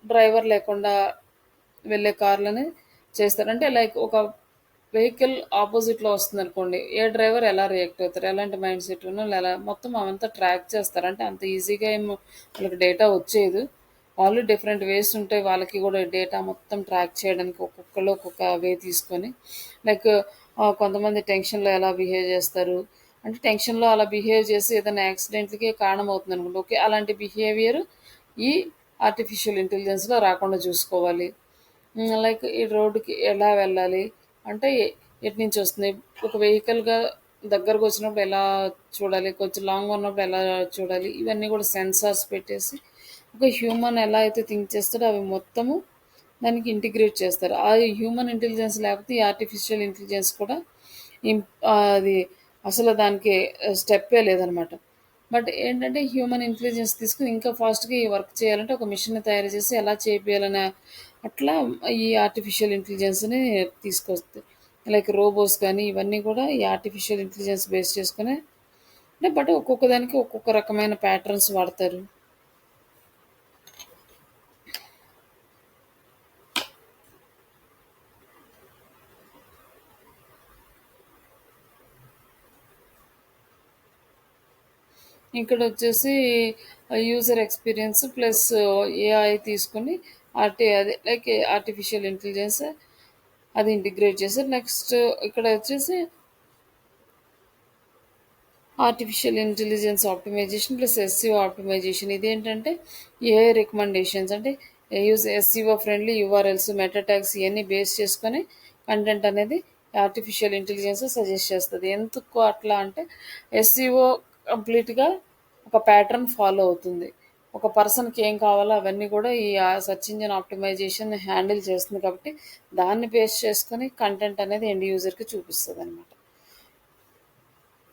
డ్రైవర్ లేకుండా వెళ్ళే కార్లని చేస్తారు. అంటే లైక్ ఒక వెహికల్ ఆపోజిట్‌లో వస్తుందనుకోండి. ఏ డ్రైవర్ ఎలా రియాక్ట్ అవుతారు? ఎలాంటి మైండ్ సెట్ ఉన్నోళ్ళు ఎలా మొత్తం అవంతా ట్రాక్ చేస్తారు. అంటే అంత ఈజీగా ఏమో వాళ్ళకి డేటా వచ్చేయదు. వాళ్ళు డిఫరెంట్ వేస్ ఉంటాయి. వాళ్ళకి గూడా డేటా మొత్తం ట్రాక్ చేయడానికి ఒక్కొక్కళ్ళు ఒక్కొక్క వే తీసుకొని లైక్ కొంతమంది టెన్షన్‌లో ఎలా బిహేవ్ చేస్తారు? అంటే టెన్షన్‌లో అలా బిహేవ్ చేసి ఏదైనా యాక్సిడెంట్‌లకి కారణమవుతుందనుకోండి. ఓకే. అలాంటి బిహేవియర్ ఈ ఆర్టిఫిషియల్ ఇంటెలిజెన్స్‌లో రాకుండా చూసుకోవాలి. లైక్ ఈ రోడ్డుకి ఎలా వెళ్ళాలి? అంటే ఎటునుంచొస్తుంది? ఒక వెహికల్‌గా దగ్గరకొచ్చినప్పుడు ఎలా చూడాలి? కొంచెం లాంగ్‌గా ఉన్నప్పుడు ఎలా చూడాలి? ఇవన్నీ కూడా సెన్సార్స్ పెట్టేసి, ఒక హ్యూమన్ ఎలా అయితే థింక్ చేస్తాడో అవి మొత్తము దానికి ఇంటిగ్రేట్ చేస్తారు. ఆ హ్యూమన్ ఇంటెలిజెన్స్ లేకపోతే ఈ ఆర్టిఫిషియల్ ఇంటెలిజెన్స్ కూడా అది అసలు దానికి స్టెప్పే లేదనమాట. బట్ ఏంటంటే హ్యూమన్ ఇంటెలిజెన్స్ తీసుకొని ఇంకా ఫాస్ట్‌గా ఈ వర్క్ చేయాలంటే ఒక మిషన్‌ని తయారు చేసి ఎలా చేపియాలనే అట్లా ఈ ఆర్టిఫిషియల్ ఇంటెలిజెన్స్‌ని తీసుకొస్తాయి. లైక్ రోబోస్ కానీ ఇవన్నీ కూడా ఈ ఆర్టిఫిషియల్ ఇంటెలిజెన్స్ బేస్ చేసుకునే అంటే బట్ ఒక్కొక్క దానికి ఒక్కొక్క రకమైన ప్యాటర్న్స్ వాడతారు. ఇక్కడొచ్చేసి యూజర్ ఎక్స్‌పీరియన్స్ ప్లస్ ఏఐ తీసుకొని అదే లైక్ ఆర్టిఫిషియల్ ఇంటెలిజెన్స్ అది ఇంటిగ్రేట్ చేశారు. నెక్స్ట్ ఇక్కడ వచ్చేసి artificial intelligence optimisation plus SEO optimisation ఇదేంటంటే ఏఐ రికమెండేషన్స్ అంటే use SEO friendly URLs meta tags ఇవన్నీ బేస్ చేసుకొని కంటెంట్ అనేది ఆర్టిఫిషియల్ ఇంటెలిజెన్స్ సజెస్ట్ చేస్తుంది. ఎందుకు అట్లా అంటే ఎస్సీఓ కంప్లీట్గా ఒక ప్యాటర్న్ ఫాలో అవుతుంది. ఒక పర్సన్కి ఏం కావాలో అవన్నీ కూడా ఈ సెర్చ్ ఇంజిన్ ఆప్టిమైజేషన్ హ్యాండిల్ చేస్తుంది కాబట్టి దాన్ని బేస్ చేసుకొని కంటెంట్ అనేది ఎండ్ యూజర్కి చూపిస్తుంది అనమాట.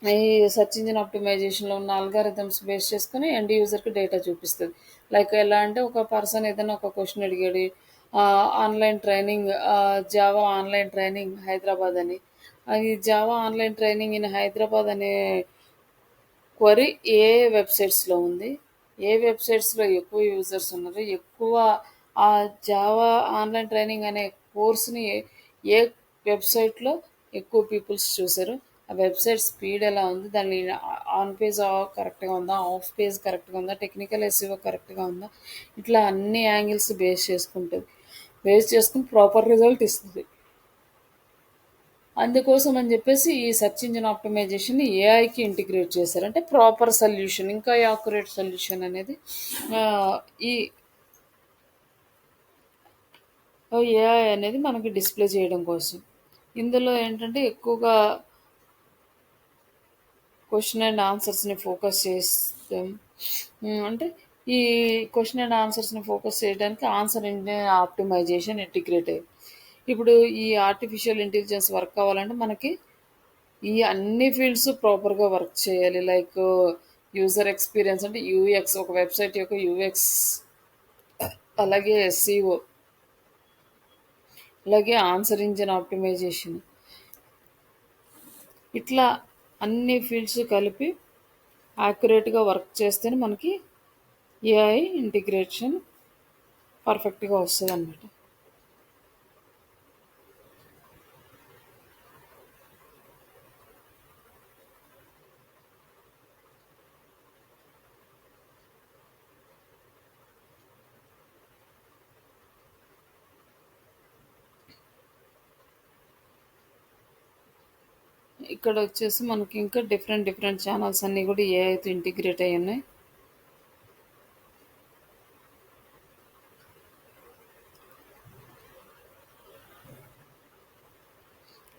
ఈ సెర్చ్ ఇంజిన్ ఆప్టిమైజేషన్లో ఉన్న అల్గారిథమ్స్ బేస్ చేసుకొని ఎండ్ యూజర్కి డేటా చూపిస్తుంది. లైక్ ఎలా అంటే ఒక పర్సన్ ఏదైనా ఒక క్వశ్చన్ అడిగాడు online training Java online training Hyderabad అని అది Java online training in Hyderabad అనే క్వరీ ఏ వెబ్సైట్స్లో ఉంది, ఏ వెబ్సైట్స్లో ఎక్కువ యూజర్స్ ఉన్నారు, ఎక్కువ ఆ జావా ఆన్లైన్ ట్రైనింగ్ అనే కోర్స్ని ఏ వెబ్సైట్లో ఎక్కువ పీపుల్స్ చూసారు, ఆ వెబ్సైట్ స్పీడ్ ఎలా ఉంది, దాని ఆన్ పేజ్ కరెక్ట్గా ఉందా, ఆఫ్ పేజ్ కరెక్ట్గా ఉందా, టెక్నికల్ ఎస్ఈఓ కరెక్ట్గా ఉందా, ఇట్లా అన్ని యాంగిల్స్ బేస్ చేసుకుంటుంది. బేస్ చేసుకుని ప్రాపర్ రిజల్ట్ ఇస్తుంది. అందుకోసం అని చెప్పేసి ఈ సెర్చ్ ఇంజిన్ ఆప్టిమైజేషన్ ఏఐకి ఇంటిగ్రేట్ చేశారు. అంటే ప్రాపర్ సొల్యూషన్ ఇంకా యాక్యురేట్ సొల్యూషన్ అనేది ఆ, ఈ ఏఐ అనేది మనకి డిస్ప్లే చేయడం కోసం. ఇందులో ఏంటంటే ఎక్కువగా క్వశ్చన్ అండ్ ఆన్సర్స్ని ఫోకస్ చేస్తాం. అంటే ఈ క్వశ్చన్ అండ్ ఆన్సర్స్ని ఫోకస్ చేయడానికి ఆన్సర్ ఇంజిన్ ఆప్టిమైజేషన్ ఇంటిగ్రేట్ అయ్యింది. ఇప్పుడు ఈ ఆర్టిఫిషియల్ ఇంటెలిజెన్స్ వర్క్ అవ్వాలంటే మనకి ఈ అన్ని ఫీల్డ్స్ ప్రాపర్గా వర్క్ చేయాలి. లైక్ యూజర్ ఎక్స్పీరియన్స్ అంటే యూఎక్స్ ఒక వెబ్సైట్ యొక్క యూఎక్స్, అలాగే ఎస్సీఓ, అలాగే ఆన్సర్ ఇంజిన్ ఆప్టిమైజేషన్, ఇట్లా అన్ని ఫీల్డ్స్ కలిపి యాక్యురేట్గా వర్క్ చేస్తేనే మనకి ఏఐ ఇంటిగ్రేషన్ పర్ఫెక్ట్గా వస్తుంది అన్నమాట. ఇక్కడ వచ్చేసి మనకి ఇంకా డిఫరెంట్ డిఫరెంట్ ఛానల్స్ అన్నీ కూడా ఏఐతో ఇంటిగ్రేట్ అయ్యి ఉన్నాయి.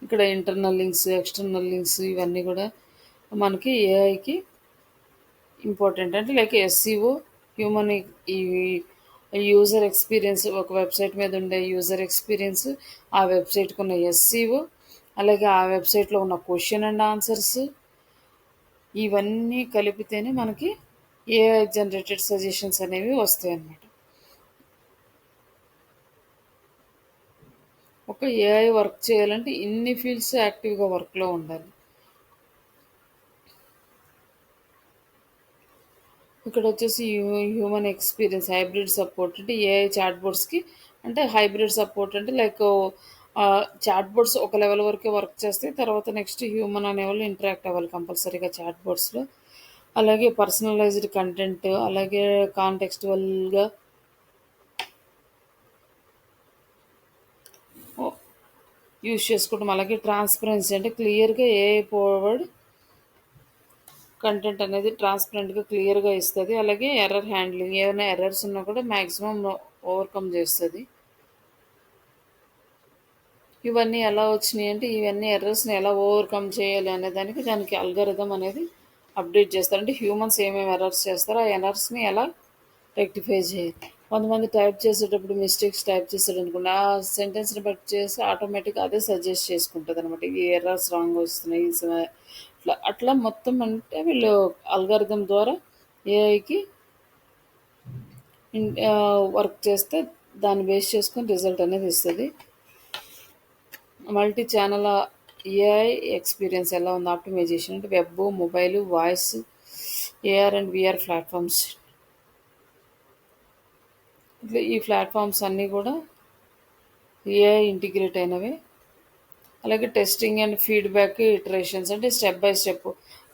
ఇక్కడ ఇంటర్నల్ లింక్స్ ఎక్స్టర్నల్ లింక్స్ ఇవన్నీ కూడా మనకి ఏఐకి ఇంపార్టెంట్. అంటే లైక్ ఎస్సీఓ హ్యూమన్ ఈ యూజర్ ఎక్స్పీరియన్స్ ఒక వెబ్సైట్ మీద ఉండే యూజర్ ఎక్స్పీరియన్స్, ఆ వెబ్సైట్కి ఉన్న ఎస్సీఓ, అలాగే ఆ వెబ్సైట్లో ఉన్న క్వశ్చన్ అండ్ ఆన్సర్స్ ఇవన్నీ కలిపితేనే మనకి ఏఐ జనరేటెడ్ సజెషన్స్ అనేవి వస్తాయి అన్నమాట. ఒక ఏఐ వర్క్ చేయాలంటే ఇన్ని ఫీల్డ్స్ యాక్టివ్గా వర్క్లో ఉండాలి. ఇక్కడ వచ్చేసి హ్యూమన్ ఎక్స్పీరియన్స్ హైబ్రిడ్ సపోర్ట్ అంటే ఏఐ చాట్ బోర్డ్స్కి అంటే హైబ్రిడ్ సపోర్ట్ అంటే లైక్ చాట్ బోర్డ్స్ ఒక లెవెల్ వరకే వర్క్ చేస్తాయి. తర్వాత నెక్స్ట్ హ్యూమన్ అనేవాళ్ళు ఇంటరాక్ట్ అవ్వాలి కంపల్సరీగా చాట్ బోర్డ్స్‌లో. అలాగే పర్సనలైజ్డ్ కంటెంట్, అలాగే కాంటెక్స్చువల్‌గా ఓ యూజ్ చేసుకోవడం. అలాగే ట్రాన్స్‌పరెన్సీ అంటే క్లియర్‌గా ఏఐ పవర్డ్ కంటెంట్ అనేది ట్రాన్స్‌పరెంట్‌గా, క్లియర్‌గా ఇస్తది. అలాగే ఎర్రర్ హ్యాండ్లింగ్ ఏవైనా ఎర్రర్స్ ఉన్నా కూడా మాక్సిమం ఓవర్‌కమ్ చేస్తది. ఇవన్నీ ఎలా వచ్చినాయంటే, ఇవన్నీ ఎర్రర్స్‌ని ఎలా ఓవర్‌కమ్ చేయాలి అనే దానికి అల్గారిథం అనేది అప్డేట్ చేస్తారు. అంటే హ్యూమన్స్ ఏమేమి ఎర్రర్స్ చేస్తారో, ఆ ఎర్రర్స్‌ని ఎలా రెక్టిఫై చేయాలి. కొంతమంది టైప్ చేసేటప్పుడు మిస్టేక్స్ టైప్ చేసాడనుకోండి, ఆ సెంటెన్స్‌ని బట్టి చేసి ఆటోమేటిక్‌గా అదే సజెస్ట్ చేసుకుంటదనమాట. ఈ ఎర్రర్స్ రాంగ్ వస్తున్నాయి. ఇట్లా అట్లా మొత్తం అంటే వీళ్ళు అల్గారిథం ద్వారా ఏఐకి వర్క్ చేస్తే దాన్ని బేస్ చేసుకొని రిజల్ట్ అనేది ఇస్తది. మల్టీ ఛానల్ ఏఐ ఎక్స్పీరియన్స్ ఎలా ఉంది ఆప్టిమైజేషన్ అంటే web, mobile, voice, AR and VR platforms. ఇట్లా ఈ ప్లాట్ఫామ్స్ అన్నీ కూడా ఏఐ ఇంటిగ్రేట్ అయినవి. అలాగే టెస్టింగ్ అండ్ ఫీడ్బ్యాక్ ఇటరేషన్స్ అంటే step by step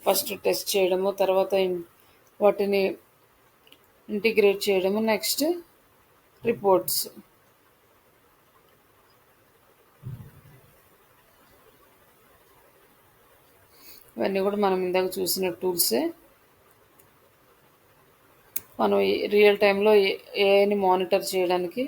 first test చేయడము, తర్వాత వాటిని ఇంటిగ్రేట్ చేయడము, నెక్స్ట్ రిపోర్ట్స్. ఇవన్నీ కూడా మనం ఇందాక చూసిన టూల్సే. మనం రియల్ టైంలో ఏఐని మానిటర్ చేయడానికి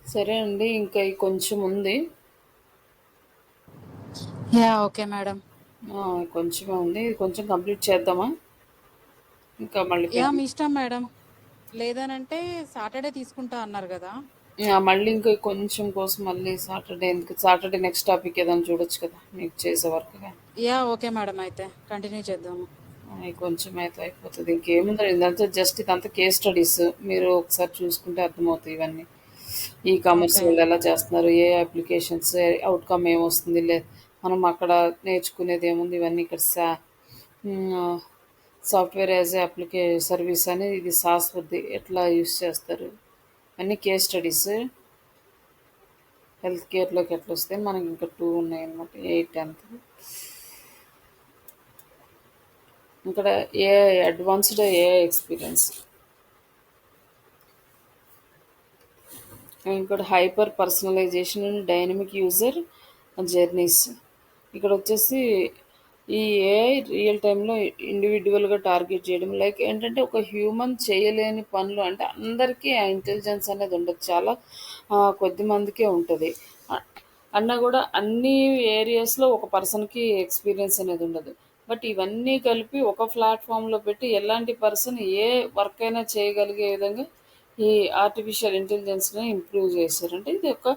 సరే అండి. ఇంకా కొంచెం ఉంది. యాహ్! Okay madam. కొంచెమే ఉంది. ఇది కొంచెం కంప్లీట్ చేద్దామా? ఇంకా మళ్ళీ యాహ్! మీ ఇష్టం మేడం. లేదనంటే సాటర్‌డే తీసుకుంటా అన్నారు గదా! మళ్ళీ ఇంకా కొంచెం కోసం మళ్ళీ సాటర్డే ఎందుకు? సాటర్డే నెక్స్ట్ టాపిక్ ఏదైనా చూడొచ్చు కదా! మీకు చేసే వర్క్ గాని. యాహ్! ఓకే మేడం అయితే. కంటిన్యూ చేద్దాము. కొంచెం అయితే అయిపోతది. ఇంకేముంది ఇదంతా జస్ట్ ఇదంతా కేస్ స్టడీస్. మీరు ఒకసారి చూసుకుంటే అర్థమవుతాయి ఇవన్నీ. E commerce okay. వాళ్ళు ఎలా చేస్తున్నారు? ఏ అప్లికేషన్స్ అవుట్‌కమ్ ఏమొస్తుంది? మనం అక్కడ నేర్చుకునేది ఏముంది? ఇవన్నీ ఇక్కడ హ్మ్. సాఫ్ట్‌వేర్ యాస్ ఎ సర్వీస్ అని ఇది సాస్ ఉంది. ఎట్లా యూజ్ చేస్తారు? అన్నీ కేస్ స్టడీస్. హెల్త్ కేర్‌లోకి ఎట్లొస్తాయి? మనకి ఇంకా 2 ఉన్నాయన్నమాట. 8, 10. ఇక్కడ ఏఐ అడ్వాన్స్డ్ ఏఐ ఎక్స్‌పీరియన్స్. ఇంకోటి hyper personalisation and dynamic user journeys. ఇక్కడ వచ్చేసి ఈ ఏఐ రియల్ టైంలో ఇండివిజువల్గా టార్గెట్ చేయడం లైక్ ఏంటంటే ఒక హ్యూమన్ చేయలేని పనులు అంటే అందరికీ ఆ ఇంటెలిజెన్స్ అనేది ఉండదు. చాలా కొద్ది మందికే ఉంటుంది. అన్నా కూడా అన్ని ఏరియాస్లో ఒక పర్సన్కి ఎక్స్పీరియన్స్ అనేది ఉండదు. బట్ ఇవన్నీ కలిపి ఒక ప్లాట్ఫామ్లో పెట్టి ఎలాంటి పర్సన్ ఏ వర్క్ అయినా చేయగలిగే విధంగా ఈ ఆర్టిఫిషియల్ ఇంటెలిజెన్స్ని ఇంప్రూవ్ చేశారు. అంటే ఇది ఒక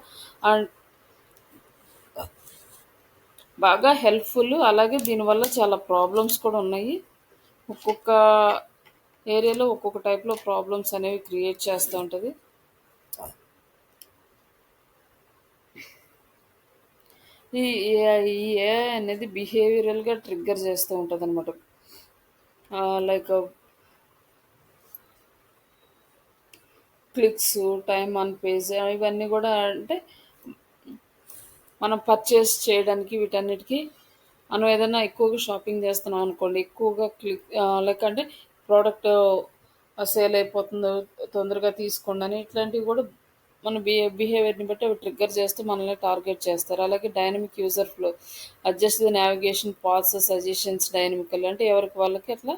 ఆ, బాగా హెల్ప్ఫుల్. అలాగే దీనివల్ల చాలా ప్రాబ్లమ్స్ కూడా ఉన్నాయి. ఒక్కొక్క ఏరియాలో ఒక్కొక్క టైప్లో ప్రాబ్లమ్స్ అనేవి క్రియేట్ చేస్తూ ఉంటుంది. ఈ ఏఐ అనేది బిహేవియరల్గా ట్రిగ్గర్ చేస్తూ ఉంటుంది అనమాట. Like clicks, time on page ఇవన్నీ కూడా అంటే మనం పర్చేస్ చేయడానికి వీటన్నిటికీ మనం ఏదైనా ఎక్కువగా షాపింగ్ చేస్తున్నాం అనుకోండి, ఎక్కువగా లైక్ అంటే ప్రోడక్ట్ సేల్ అయిపోతుందో తొందరగా తీసుకోండి అని ఇట్లాంటివి కూడా మన బిహేవియర్ని బట్టి అవి ట్రిగ్గర్ చేస్తూ మనల్ని టార్గెట్ చేస్తారు. అలాగే dynamic user flow, adjust the navigation paths suggestions dynamical అంటే ఎవరికి వాళ్ళకి అట్లా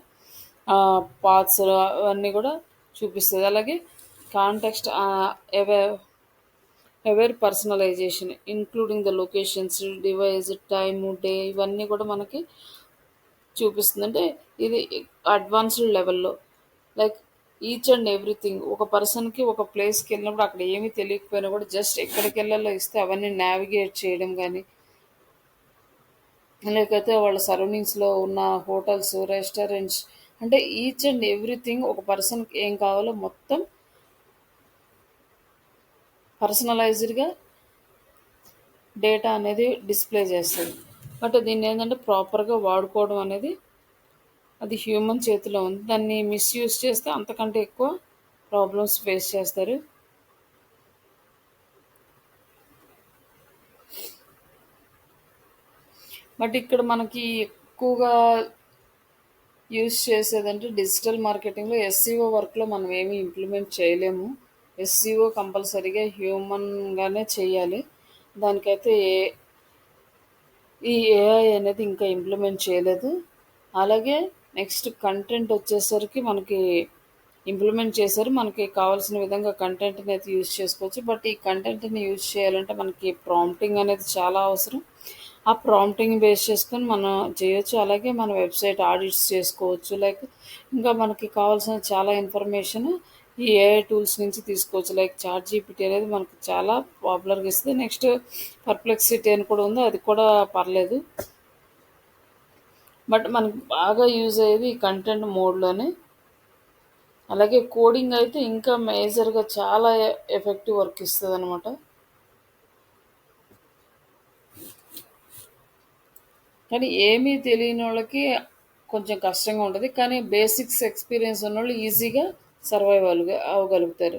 పాత్స్ అవన్నీ కూడా చూపిస్తుంది. అలాగే context aware personalisation including the locations device time day ఇవన్నీ కూడా మనకి చూపిస్తుంది. అంటే ఇది అడ్వాన్స్డ్ లెవెల్లో లైక్ ఈచ్ అండ్ ఎవ్రీథింగ్ ఒక పర్సన్కి ఒక ప్లేస్కి వెళ్ళినప్పుడు అక్కడ ఏమీ తెలియకపోయినా కూడా జస్ట్ ఎక్కడికి వెళ్ళాలో ఇస్తే అవన్నీ నావిగేట్ చేయడం కానీ, లేకపోతే వాళ్ళ సరౌండింగ్స్లో ఉన్న హోటల్స్ రెస్టారెంట్స్ అంటే ఈచ్ అండ్ ఎవ్రీథింగ్ ఒక పర్సన్కి ఏం కావాలో మొత్తం పర్సనలైజ్డ్గా డేటా అనేది డిస్ప్లే చేస్తుంది. బట్ దీన్ని ఏంటంటే ప్రాపర్గా వాడుకోవడం అనేది అది హ్యూమన్ చేతిలో ఉంది. దాన్ని మిస్యూజ్ చేస్తే అంతకంటే ఎక్కువ ప్రాబ్లమ్స్ ఫేస్ చేస్తారు. బట్ ఇక్కడ మనకి ఎక్కువగా యూజ్ చేసేదంటే డిజిటల్ మార్కెటింగ్లో ఎస్సీఓ వర్క్లో మనం ఏమీ ఇంప్లిమెంట్ చేయలేము. ఎస్సీఓ కంపల్సరీగా హ్యూమన్గానే చేయాలి. దానికైతే ఈ ఏఐ అనేది ఇంకా ఇంప్లిమెంట్ చేయలేదు. అలాగే నెక్స్ట్ కంటెంట్ వచ్చేసరికి మనకి ఇంప్లిమెంట్ చేశారు. మనకి కావాల్సిన విధంగా కంటెంట్ని అయితే యూజ్ చేసుకోవచ్చు. బట్ ఈ కంటెంట్ని యూజ్ చేయాలంటే మనకి ప్రాంప్టింగ్ అనేది చాలా అవసరం. ఆ ప్రాంప్టింగ్ బేస్ చేసుకొని మనం చేయొచ్చు. అలాగే మన వెబ్సైట్ ఆడిట్స్ చేసుకోవచ్చు. లైక్ ఇంకా మనకి కావాల్సిన చాలా ఇన్ఫర్మేషన్ ఈ ఏఐ టూల్స్ నుంచి తీసుకోవచ్చు. లైక్ చాట్ జీపీటీ అనేది మనకు చాలా పాపులర్గా ఇస్తుంది. నెక్స్ట్ పర్ప్లెక్సిటీ అని కూడా ఉంది, అది కూడా పర్లేదు. బట్ మనకి బాగా యూజ్ అయ్యేది ఈ కంటెంట్ మోడ్లోనే. అలాగే కోడింగ్ అయితే ఇంకా మేజర్గా చాలా ఎఫెక్టివ్ వర్క్ ఇస్తుంది అనమాట. కానీ ఏమీ తెలియని వాళ్ళకి కొంచెం కష్టంగా ఉంటుంది. కానీ బేసిక్స్ ఎక్స్పీరియన్స్ ఉన్న వాళ్ళు ఈజీగా సర్వైవ్ అవ్వగలుగుతారు.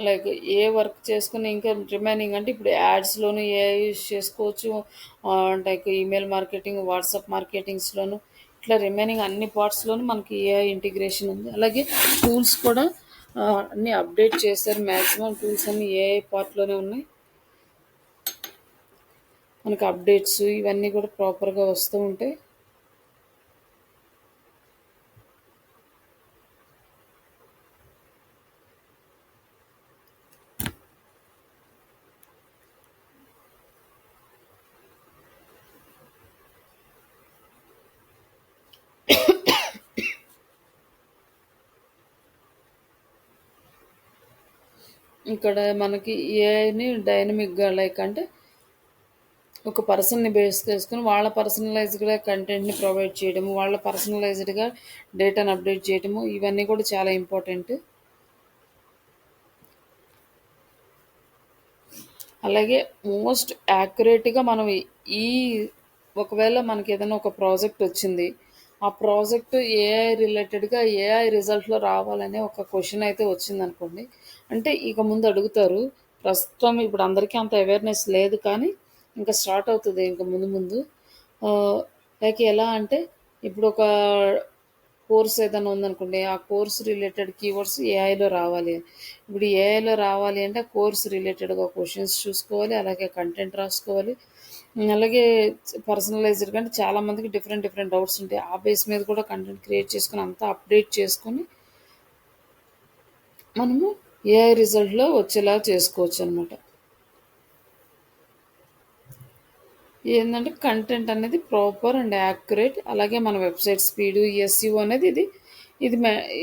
లైక్ ఏ వర్క్ చేసుకుని ఇంకా రిమైనింగ్ అంటే ఇప్పుడు యాడ్స్లోను ఏ యూజ్ చేసుకోవచ్చు. లైక్ ఈమెయిల్ మార్కెటింగ్ వాట్సాప్ మార్కెటింగ్స్లోను ఇట్లా రిమైనింగ్ అన్ని పార్ట్స్లోనూ మనకి ఏఐ ఇంటిగ్రేషన్ ఉంది. అలాగే టూల్స్ కూడా అన్నీ అప్డేట్ చేశారు. మ్యాక్సిమం టూల్స్ అన్నీ ఏఐ పార్ట్లోనే ఉన్నాయి. మనకి అప్డేట్స్ ఇవన్నీ కూడా ప్రాపర్గా వస్తూ ఉంటాయి. ఇక్కడ మనకి ఏఐని డైనమిక్గా లైక్ అంటే ఒక పర్సన్ని బేస్ చేసుకుని వాళ్ళ పర్సనలైజ్డ్గా కంటెంట్ని ప్రొవైడ్ చేయడము, వాళ్ళ పర్సనలైజ్డ్గా డేటాను అప్డేట్ చేయడము ఇవన్నీ కూడా చాలా ఇంపార్టెంట్. అలాగే మోస్ట్ యాక్యురేట్గా మనం ఈ ఒకవేళ మనకి ఏదైనా ఒక ప్రాజెక్ట్ వచ్చింది, ఆ ప్రాజెక్ట్ ఏఐ రిలేటెడ్గా ఏఐ రిజల్ట్లో రావాలనే ఒక క్వశ్చన్ అయితే వచ్చిందనుకోండి. అంటే ఇక ముందు అడుగుతారు. ప్రస్తుతం ఇప్పుడు అందరికీ అంత అవేర్నెస్ లేదు, కానీ ఇంకా స్టార్ట్ అవుతుంది ఇంకా ముందు ముందు. లైక్ ఎలా అంటే ఇప్పుడు ఒక కోర్స్ ఏదైనా ఉందనుకోండి, ఆ కోర్స్ రిలేటెడ్ కీవర్డ్స్ ఏఐలో రావాలి. ఇప్పుడు ఏఐలో రావాలి అంటే ఆ కోర్స్ రిలేటెడ్గా క్వశ్చన్స్ చూసుకోవాలి, అలాగే కంటెంట్ రాసుకోవాలి. అలాగే పర్సనలైజ్డ్గా అంటే చాలామందికి డిఫరెంట్ డిఫరెంట్ డౌట్స్ ఉంటాయి. ఆ బేస్ మీద కూడా కంటెంట్ క్రియేట్ చేసుకుని అంతా అప్డేట్ చేసుకొని మనము ఏఐ రిజల్ట్లో వచ్చేలా చేసుకోవచ్చు అనమాట. ఏంటంటే కంటెంట్ అనేది ప్రాపర్ అండ్ యాక్యురేట్, అలాగే మన వెబ్సైట్ స్పీడు ఎస్సీఓ అనేది ఇది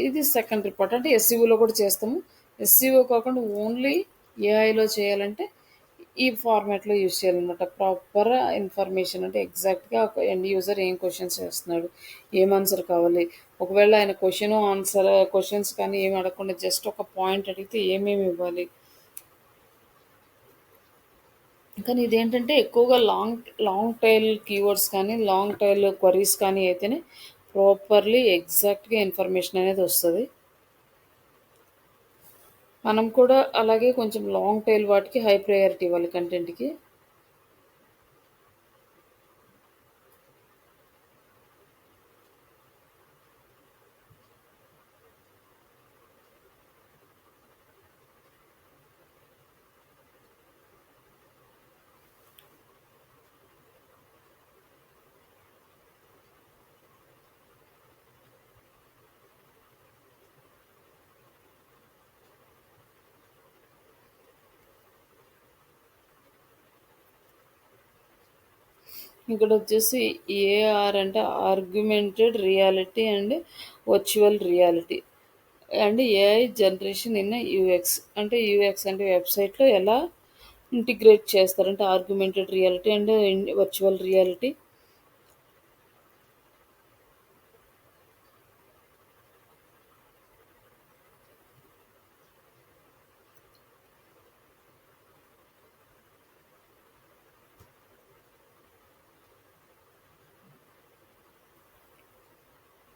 ఇది సెకండ్ రిపోర్ట్. అంటే ఎస్సీఓలో కూడా చేస్తాము. ఎస్సీఓ కాకుండా ఓన్లీ ఏఐలో చేయాలంటే ఈ ఫార్మాట్లో యూజ్ చేయాలన్నమాట. ప్రాపర్ ఇన్ఫర్మేషన్ అంటే ఎగ్జాక్ట్గా ఒక ఎండ్ యూజర్ ఏం క్వశ్చన్స్ చేస్తున్నాడు, ఏం ఆన్సర్ కావాలి. ఒకవేళ ఆయన క్వశ్చన్స్ కానీ ఏమి అడగకుండా జస్ట్ ఒక పాయింట్ అడిగితే ఏమేమి ఇవ్వాలి. కానీ ఇదేంటంటే ఎక్కువగా లాంగ్ లాంగ్ టైల్ కీవర్డ్స్ కానీ లాంగ్ టైల్ క్వరీస్ కానీ అయితేనే ప్రాపర్లీ ఎగ్జాక్ట్గా ఇన్ఫర్మేషన్ అనేది వస్తుంది. మనం కూడా అలాగే కొంచెం లాంగ్ టైల్ వాటికి హై ప్రయారిటీ ఇవ్వాలి కంటెంట్కి. ఇక్కడొచ్చేసి ఏఆర్ అంటే argumented reality and virtual reality and AI generation in UX. అంటే యూఎక్స్ అంటే వెబ్సైట్లో ఎలా ఇంటిగ్రేట్ చేస్తారంటే argumented reality and virtual reality.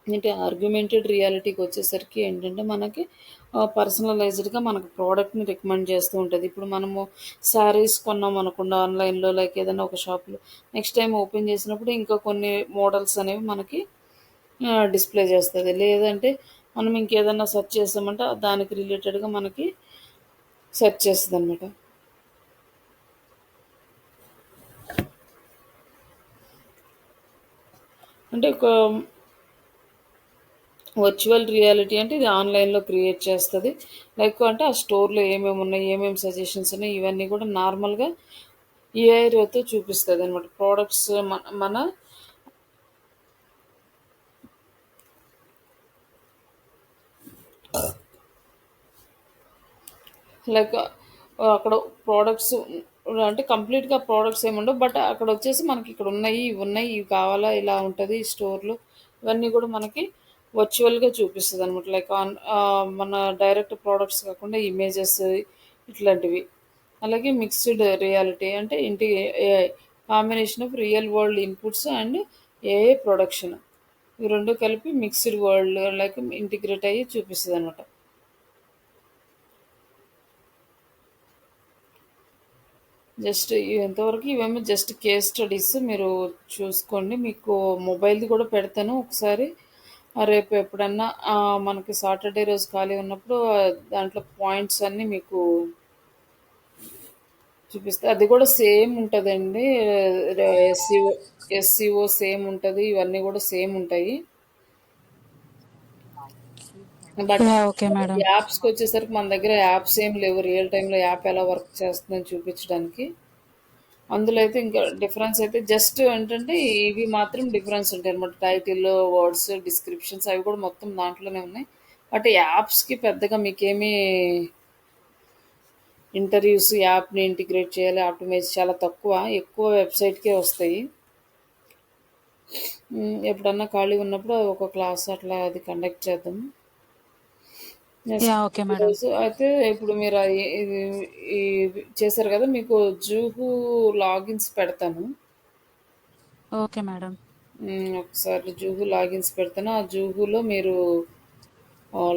ఏంటి ఆర్గ్యుమెంటెడ్ రియాలిటీకి వచ్చేసరికి ఏంటంటే మనకి పర్సనలైజ్డ్గా మనకు ప్రోడక్ట్ని రికమెండ్ చేస్తూ ఉంటుంది. ఇప్పుడు మనము శారీస్ కొన్నాం అనుకోండి ఆన్లైన్లో, లైక్ ఏదైనా ఒక షాప్లో, నెక్స్ట్ టైం ఓపెన్ చేసినప్పుడు ఇంకా కొన్ని మోడల్స్ అనేవి మనకి డిస్ప్లే చేస్తుంది. లేదంటే మనం ఇంకేదన్నా సెర్చ్ చేసామంటే దానికి రిలేటెడ్గా మనకి సెర్చ్ చేస్తుంది అనమాట. అంటే ఒక వర్చువల్ రియాలిటీ అంటే ఇది ఆన్లైన్లో క్రియేట్ చేస్తుంది. లైక్ అంటే ఆ స్టోర్లో ఏమేమి ఉన్నాయి, ఏమేమి సజెషన్స్ ఉన్నాయి, ఇవన్నీ కూడా నార్మల్గా ఏఐతో చూపిస్తుంది అనమాట. ప్రోడక్ట్స్ మన లైక్ అక్కడ ప్రోడక్ట్స్ అంటే కంప్లీట్గా ప్రోడక్ట్స్ ఏమి ఉండవు, బట్ అక్కడ వచ్చేసి మనకి ఇక్కడ ఉన్నాయి, ఇవి ఉన్నాయి, ఇవి కావాలా, ఇలా ఉంటుంది ఈ స్టోర్లో, ఇవన్నీ కూడా మనకి వర్చువల్గా చూపిస్తుంది అనమాట. లైక్ మన డైరెక్ట్ ప్రోడక్ట్స్ కాకుండా ఇమేజెస్ ఇట్లాంటివి. అలాగే మిక్స్డ్ రియాలిటీ అంటే ఇంటి AI combination of real world inputs and AI production, ఇవి రెండు కలిపి మిక్స్డ్ వరల్డ్ లైక్ ఇంటిగ్రేట్ అయ్యి చూపిస్తుంది అనమాట. జస్ట్ ఎంతవరకు ఇవేమో జస్ట్ కేస్ స్టడీస్, మీరు చూసుకోండి. మీకు మొబైల్ది కూడా పెడతాను ఒకసారి. రేపు ఎప్పుడన్నా మనకి సాటర్డే రోజు ఖాళీ ఉన్నప్పుడు దాంట్లో పాయింట్స్ అన్నీ మీకు చూపిస్తే, అది కూడా సేమ్ ఉంటుందండి. ఎస్సీఓ ఎస్సీఓ సేమ్ ఉంటుంది, ఇవన్నీ కూడా సేమ్ ఉంటాయి. But yeah! Okay madam. యాప్స్కి వచ్చేసరికి మన దగ్గర యాప్స్ ఏం లేవు రియల్ టైంలో యాప్ ఎలా వర్క్ చేస్తుందని చూపించడానికి. అందులో అయితే ఇంకా డిఫరెన్స్ అయితే జస్ట్ ఏంటంటే ఇవి మాత్రం డిఫరెన్స్ ఉంటాయి అనమాట. టైటిల్, వర్డ్స్, డిస్క్రిప్షన్స్ అవి కూడా మొత్తం దాంట్లోనే ఉన్నాయి. బట్ యాప్స్కి పెద్దగా మీకేమీ ఇంటర్వ్యూస్ యాప్ని ఇంటిగ్రేట్ చేయాలి, ఆప్టిమైజ్ చాలా తక్కువ, ఎక్కువ వెబ్సైట్కే వస్తాయి. ఎప్పుడన్నా ఖాళీ ఉన్నప్పుడు ఒక క్లాస్ అట్లా అది కండక్ట్ చేద్దాం. యాహ్! Okay madam. ఈరోజు అయితే ఇప్పుడు మీరు చేశారు కదా, మీకు జూహు లాగిన్స్ పెడతాను. Okay madam. ఒకసారి జూహు లాగిన్స్ పెడతాను. ఆ జూహులో మీరు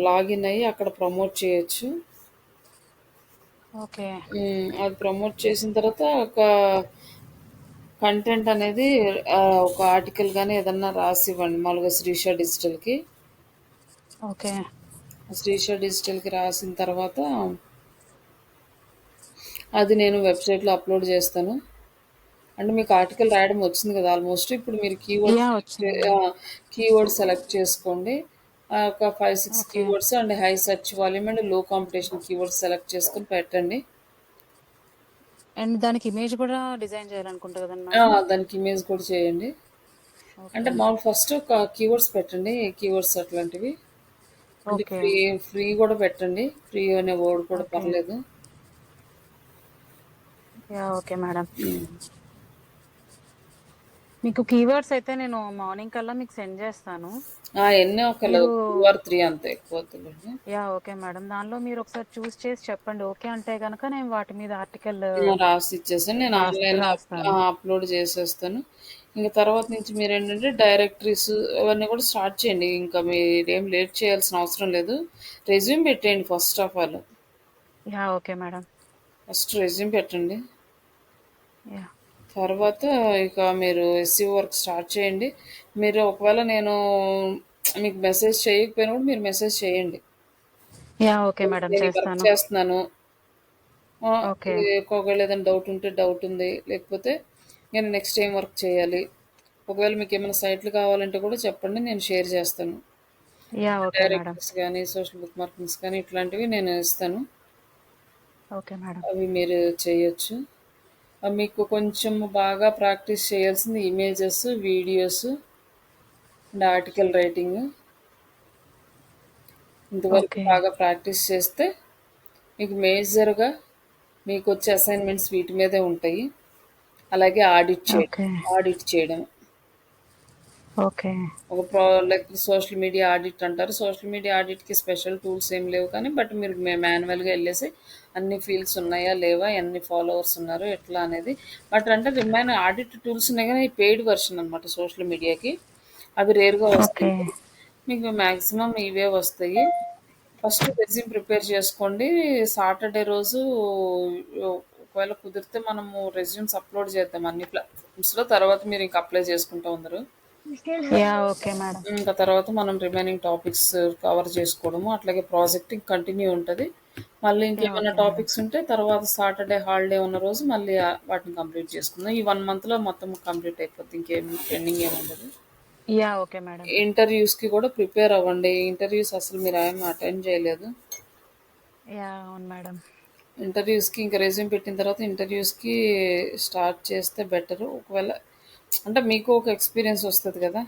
లాగిన్ అయ్యి అక్కడ ప్రమోట్ చేయొచ్చు. ఓకే. అది ప్రమోట్ చేసిన తర్వాత ఒక కంటెంట్ అనేది ఒక ఆర్టికల్ కానీ ఏదన్నా రాసి ఇవ్వండి. మామూలుగా శ్రీష డిజిటల్కి. ఓకే. శ్రీష డిజిటల్కి రాసిన తర్వాత అది నేను వెబ్సైట్లో అప్లోడ్ చేస్తాను. అంటే మీకు ఆర్టికల్ రాయడం వచ్చింది కదా ఆల్మోస్ట్. ఇప్పుడు మీరు యాహ్! వచ్చింది మేడం. కీవర్డ్ సెలెక్ట్ చేసుకోండి. ఒక 5, 6 okay. Keywords and high search volume and లో కాంపిటీషన్ కీవర్డ్స్ సెలెక్ట్ చేసుకొని పెట్టండి. అండ్ దానికి ఇమేజ్ కూడా డిజైన్ చేయాలనుకుంటా కదండీ మేడం? దానికి ఇమేజ్ కూడా చేయండి. అంటే ఓకే. మామూలు ఫస్ట్ ఒక కీవర్డ్స్ పెట్టండి, కీవర్డ్స్ అట్లాంటివి. అంటే ఓకే. ఫ్రీ కూడా పెట్టండి. ఫ్రీ అనే వర్డ్ కూడా ఓకే. పర్లేదు. యాహ్! Okay madam. హ్మ్. మీకు కీవర్డ్స్ అయితే నేను మార్నింగ్ కల్లా మీకు సెండ్ చేస్తాను. ఎన్నో ఒక మీరు 2 ఆర్ 3 అంతే, ఎక్కువ వద్దులేండి. యాహ్! Okay madam. దానిలో మీరు ఒకసారి చేసి చెప్పండి. ఓకే అంటే గనక నేను వాటి మీద ఆర్టికల్ రాసి ఇచ్చేసాను. నేను ఆన్‌లైన్‌లో రాస్తాను. అప్‌లోడ్ చేసేస్తాను. ఇంక తర్వాత నుంచి మీరేంటంటే డైరెక్టరీస్ అవన్నీ కూడా స్టార్ట్ చేయండి. ఇంకా మీరేం లేట్ చేయాల్సిన అవసరం లేదు. రెజ్యూమ్ పెట్టేయండి first of all. Yeah! Okay madam. First resume పెట్టండి. యాహ్! తర్వాత ఇక మీరు ఎస్‌ఈఓ వర్క్ స్టార్ట్ చేయండి. మీరు ఒకవేళ నేను మీకు మెసేజ్ చేయకపోయినా కూడా మీరు మెసేజ్ చేయండి. యాహ్! Okay madam. నేను ఈ వర్క్ చేస్తాను. చేస్తున్నాను. ఓకే. ఒకవేళ ఏదైనా డౌట్ ఉంటే డౌట్ ఉంది. లేకపోతే నేను నెక్స్ట్ ఏం వర్క్ చేయాలి. ఒకవేళ మీకేమైనా సైట్లు కావాలంటే కూడా చెప్పండి. నేను షేర్ చేస్తాను. యాహ్! Okay madam. డైరెక్టరీస్ గానీ, సోషల్ బుక్ మార్కింగ్స్ కానీ ఇట్లాంటివి నేను ఇస్తాను. Okay madam. అవి మీరు చేయొచ్చు. మీకు కొంచెం బాగా ప్రాక్టీస్ చేయాల్సింది images, videos and article writing. ఇంతవరకు ఓకే. బాగా ప్రాక్టీస్ చేస్తే మీకు మేజర్‌గా మీకొచ్చే అసైన్‌మెంట్స్ వీటి మీదే ఉంటాయి. అలాగే ఓకే. ఆడిట్ చేయడం. ఓకే. ఒక లైక్ సోషల్ మీడియా ఆడిట్ అంటారు. సోషల్ మీడియా ఆడిట్‌కి స్పెషల్ టూల్స్ ఏమి లేవు కానీ, బట్ మీరు మాన్యువల్‌గా ఎళ్ళేసి అన్ని ఫీల్డ్స్ ఉన్నాయా? లేవా? ఎన్ని ఫాలోవర్స్ ఉన్నారు? ఎట్లా అనేది. బట్ అంటే రిమైన్ ఆడిట్ టూల్స్ ఉన్నాయి గానీ, పెయిడ్ వెర్షన్ అనమాట సోషల్ మీడియాకి. అవి రేర్‌గా ఓకే. వస్తుంటాయి. మీకు మాక్సిమం ఇవే వస్తాయి. ఫస్ట్ రెజ్యూమ్ ప్రిపేర్ చేసుకోండి. సాటర్‌డే రోజు ఒకవేళ కుదిరితే మనము రెజ్యూమ్స్ అప్‌లోడ్ చేద్దాం అన్ని ప్లాట్‌ఫామ్స్‌లో. తర్వాత మీరు ఇంక అప్లై చేసుకుంటూ ఉందరు. యాహ్! Okay madam. ఇంకా తర్వాత మనం రిమైనింగ్ టాపిక్స్ కవర్ చేసుకోవడము. అట్లాగే ప్రాజెక్టింగ్ కంటిన్యూ ఉంటది. మళ్ళీ యాహ్! ఇంకేమన్నా ఓకే మేడం. టాపిక్స్ ఉంటే తర్వాత సాటర్‌డే హాలిడే ఉన్న రోజు మళ్ళీ వాటిని కంప్లీట్ చేసుకుందాం. ఈ 1 మంత్‌లో మొత్తం కంప్లీట్ అయిపోద్ది. ఇంకేం పెండింగ్ ఏముండదు. యాహ్! Okay madam. ఇంటర్వ్యూస్‌కి కూడా ప్రిపేర్ అవ్వండి. ఇంటర్వ్యూస్ అసలు మీరేమి అటెండ్ చేయలేదు. యాహ్! అవును మేడం. ఇంటర్వ్యూస్‌కి ఇంక రెజ్యూమ్ పెట్టిన తర్వాత ఇంటర్వ్యూస్‌కి స్టార్ట్ చేస్తే బెటరు. ఒకవేళ అంటే మీకు ఒక ఎక్స్‌పీరియన్స్ వస్తది కదా!